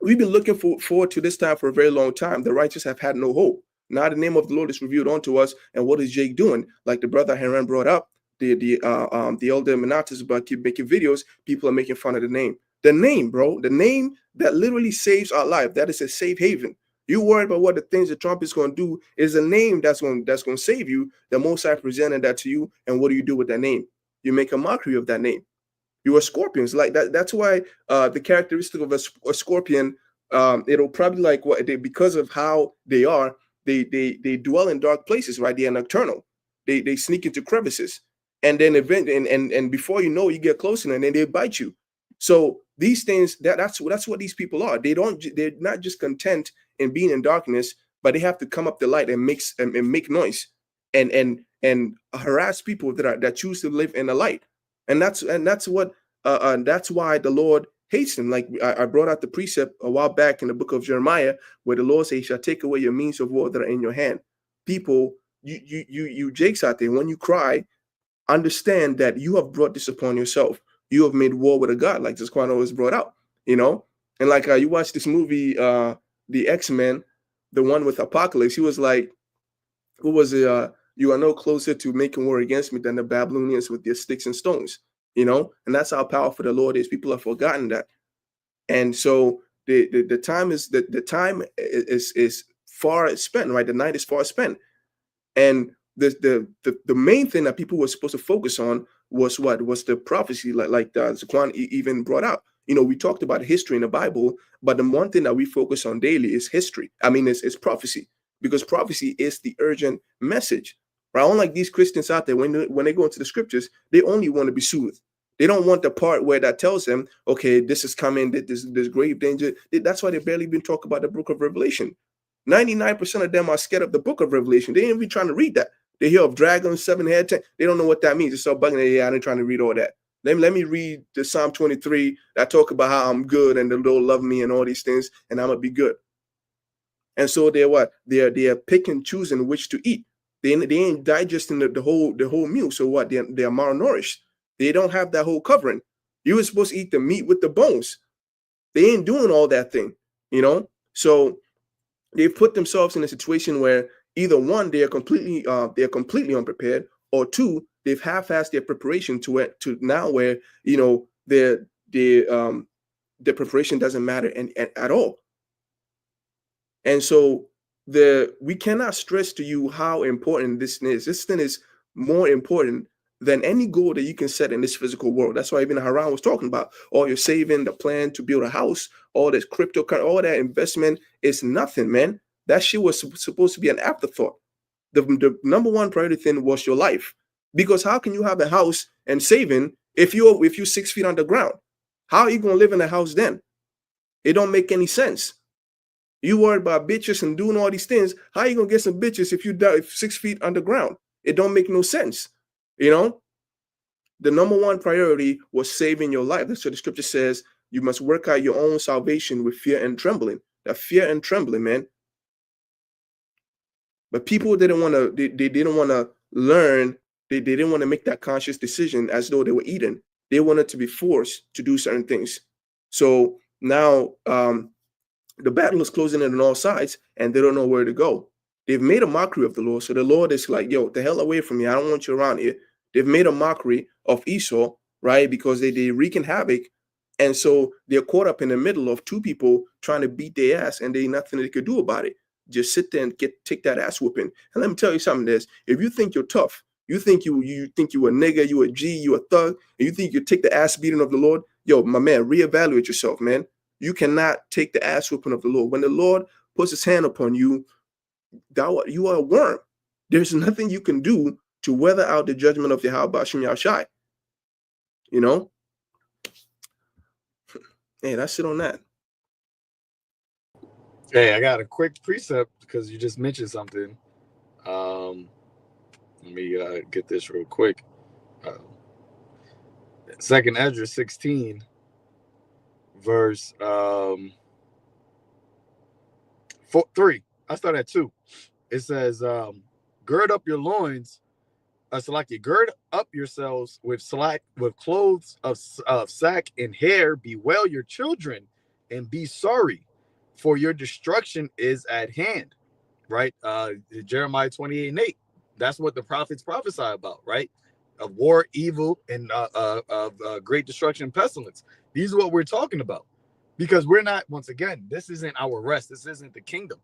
we've been looking forward to this time for a very long time. The righteous have had no hope. Now the name of the Lord is revealed unto us. And what is Jake doing? Like the brother Haran brought up, the elder Minatis about keep making videos. People are making fun of the name. The name, bro. The name that literally saves our life. That is a safe haven. You worried about what the things that Trump is going to do is a name that's going to save you. The Most High presented that to you, and what do you do with that name? You make a mockery of that name. You are scorpions, like that. That's why the characteristic of a scorpion, it'll probably like what they, because of how they are. They dwell in dark places, right? They are nocturnal. They sneak into crevices, and then and before you know, you get closer, and then they bite you. So these things, that's what these people are. They're not just content in being in darkness, but they have to come up the light and make noise and harass people that choose to live in the light. And that's why the Lord hates them. Like I brought out the precept a while back in the book of Jeremiah, where the Lord says, he shall take away your means of war that are in your hand. People, you Jakes out there, when you cry, understand that you have brought this upon yourself. You have made war with a God, like this Quano was brought out, you know? And like you watch this movie, the X-Men, the one with Apocalypse, he was like, who was it? You are no closer to making war against me than the Babylonians with their sticks and stones, you know? And that's how powerful the Lord is. People have forgotten that. And so the time is far spent, right? The night is far spent. And the main thing that people were supposed to focus on was what? Was the prophecy, like Zaquan even brought out. You know, we talked about history in the Bible, but the one thing that we focus on daily is history. I mean, it's prophecy, because prophecy is the urgent message. Right? Unlike these Christians out there, when they go into the scriptures, they only want to be soothed. They don't want the part where that tells them, okay, this is coming, there's grave danger. That's why they barely even talk about the book of Revelation. 99% of them are scared of the book of Revelation. They ain't even trying to read that. They hear of dragons, 7-head, 10. They don't know what that means. It's so bugging. Yeah, I ain't trying to read all that. Let me read the Psalm 23 that talk about how I'm good and the Lord love me and all these things, and I'm gonna be good. And so they're what? They're pick and choosing which to eat. They ain't digesting the whole meal. So what? They're malnourished. They don't have that whole covering. You were supposed to eat the meat with the bones. They ain't doing all that thing, you know. So they've put themselves in a situation where either one, they're completely unprepared, or two, they've half-assed their preparation to now where, you know, their preparation doesn't matter at all. And so we cannot stress to you how important this thing is. This thing is more important than any goal that you can set in this physical world. That's why even Haran was talking about all your saving, the plan to build a house, all this cryptocurrency, all that investment is nothing, man. That shit was supposed to be an afterthought. The number one priority thing was your life. Because how can you have a house and saving if you're 6 feet underground? How are you gonna live in a house then? It don't make any sense. You worried about bitches and doing all these things. How are you gonna get some bitches if you die 6 feet underground? It don't make no sense. You know, the number one priority was saving your life. That's what the scripture says. You must work out your own salvation with fear and trembling. That fear and trembling, man. But people didn't want to, they didn't want to learn. They didn't want to make that conscious decision as though they were Eden. They wanted to be forced to do certain things. So now the battle is closing in on all sides, and they don't know where to go. They've made a mockery of the Lord. So the Lord is like, yo, the hell away from me. I don't want you around here. They've made a mockery of Esau, right? Because they wreaking havoc. And so they're caught up in the middle of two people trying to beat their ass, and there's nothing they could do about it. Just sit there and take that ass whooping. And let me tell you something, this. If you think you're tough, you think you a nigga, you a G, you a thug, and you think you take the ass beating of the Lord, yo, my man, reevaluate yourself, man. You cannot take the ass whooping of the Lord. When the Lord puts his hand upon you, you are a worm. There's nothing you can do to weather out the judgment of YAHAWASHI. You know? Hey, that's it on that. Hey, I got a quick precept because you just mentioned something. Let me get this real quick. 2nd Ezra 16, verse 3. I start at 2. It says, gird up your loins, gird up yourselves with clothes of sack and hair, bewail your children, and be sorry, for your destruction is at hand. Right? Jeremiah 28:8. That's what the prophets prophesy about, right? Of war, evil, and of great destruction and pestilence. These are what we're talking about. Because we're not, once again, this isn't our rest. This isn't the kingdom.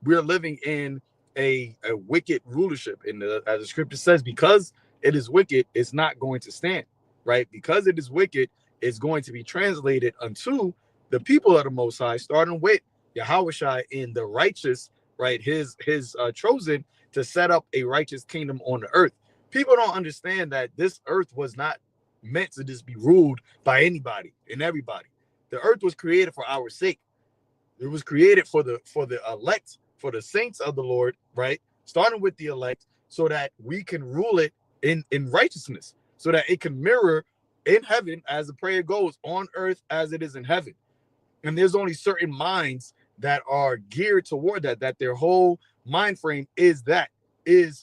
We're living in a wicked rulership. And as the scripture says, because it is wicked, it's not going to stand, right? Because it is wicked, it's going to be translated unto the people of the Most High, starting with YAHAWASHI in the righteous, right? His chosen to set up a righteous kingdom on the earth. People don't understand that this earth was not meant to just be ruled by anybody and everybody. The earth was created for our sake. It was created for the elect, for the saints of the Lord, right? Starting with the elect, so that we can rule it in righteousness, so that it can mirror in heaven, as the prayer goes, on earth as it is in heaven. And there's only certain minds that are geared toward that their whole mind frame is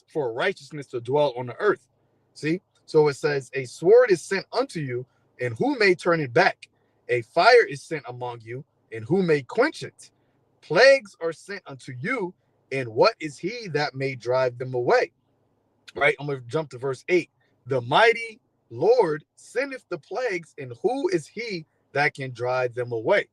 for righteousness to dwell on the earth. See? So it says, a sword is sent unto you, and who may turn it back? A fire is sent among you, and who may quench it? Plagues are sent unto you, and what is he that may drive them away? Right? I'm going to jump to verse 8. The mighty Lord sendeth the plagues, and who is he that can drive them away?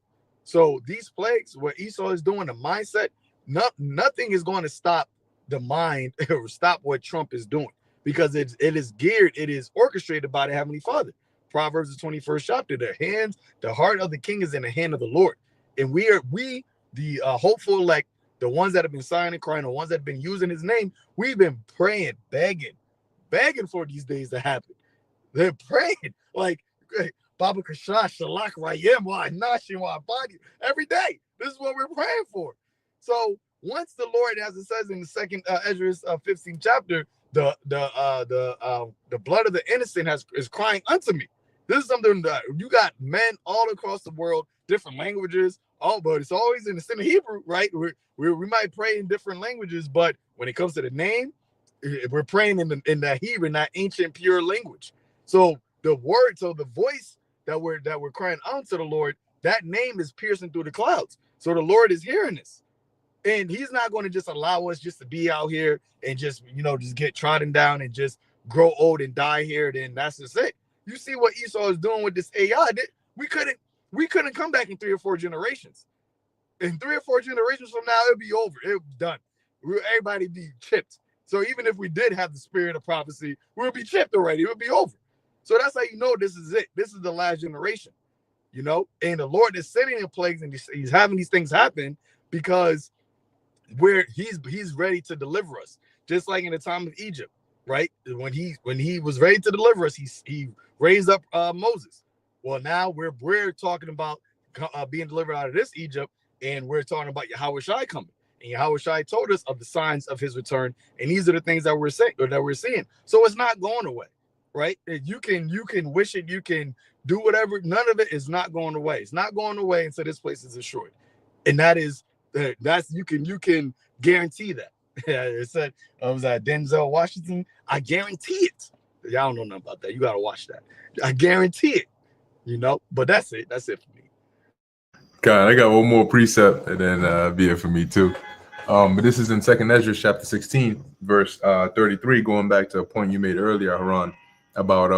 So these plagues, what Esau is doing, the mindset, nothing is going to stop the mind or stop what Trump is doing, because it is geared, it is orchestrated by the Heavenly Father. Proverbs, the 21st chapter, the heart of the king is in the hand of the Lord. And we the hopeful elect, the ones that have been signing, crying, the ones that have been using his name, we've been praying, begging for these days to happen. They're praying like, hey, Baba Kashan, Shalak, Rayem, Nashi, body every day. This is what we're praying for. So once the Lord, as it says in the 2nd Ezra 15th chapter, the blood of the innocent is crying unto me. This is something that you got men all across the world, different languages, but it's always in the same Hebrew, right? We might pray in different languages, but when it comes to the name, we're praying in that Hebrew, in that ancient pure language. So the word, so the voice that we're crying out to the Lord, that name is piercing through the clouds. So the Lord is hearing this. And he's not going to just allow us just to be out here and just get trodden down and just grow old and die here. Then that's just it. You see what Esau is doing with this AI. We couldn't come back in 3 or 4 generations. In 3 or 4 generations from now, it'll be over. It'll be done. Everybody be chipped. So even if we did have the spirit of prophecy, we'll be chipped already. It would be over. So that's how you know this is it. This is the last generation, And the Lord is sending in plagues, and he's having these things happen because he's ready to deliver us, just like in the time of Egypt, right? When he was ready to deliver us, he raised up Moses. Well, now we're talking about being delivered out of this Egypt, and we're talking about YAHAWASHI coming. And YAHAWASHI told us of the signs of his return, and these are the things that we're seeing. So it's not going away, right? You can wish it, you can do whatever. None of it is not going away. It's not going away until this place is destroyed, and that's you can guarantee that. It said was that Denzel Washington. I guarantee it. Y'all don't know nothing about that. You gotta watch that. I guarantee it. You know, but that's it. That's it for me. God, I got one more precept, and then be it for me too. But this is in 2nd Ezra chapter 16, verse 33, going back to a point you made earlier, Haran, about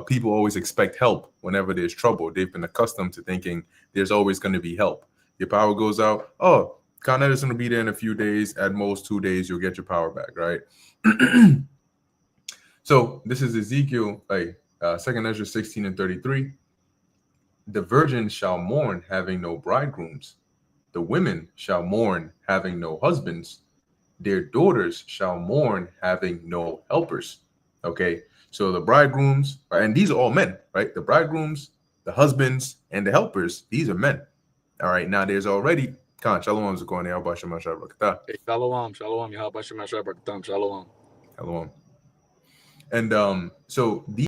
people always expect help whenever there's trouble. They've been accustomed to thinking there's always going to be help. Your power goes out. Oh, Con Ed's going to be there in a few days. At most 2 days, you'll get your power back, right? So this is Ezekiel, 2nd Ezra 16 and 33. The virgins shall mourn, having no bridegrooms. The women shall mourn, having no husbands. Their daughters shall mourn, having no helpers. Okay, so the bridegrooms, and these are all men, right? The bridegrooms, the husbands, and the helpers, these are men. All right, now there's already Khan, Shalom, Zakon, Yahabashim, Shalom, Shalom, Yahabashim, Shalom. Shalom. And so these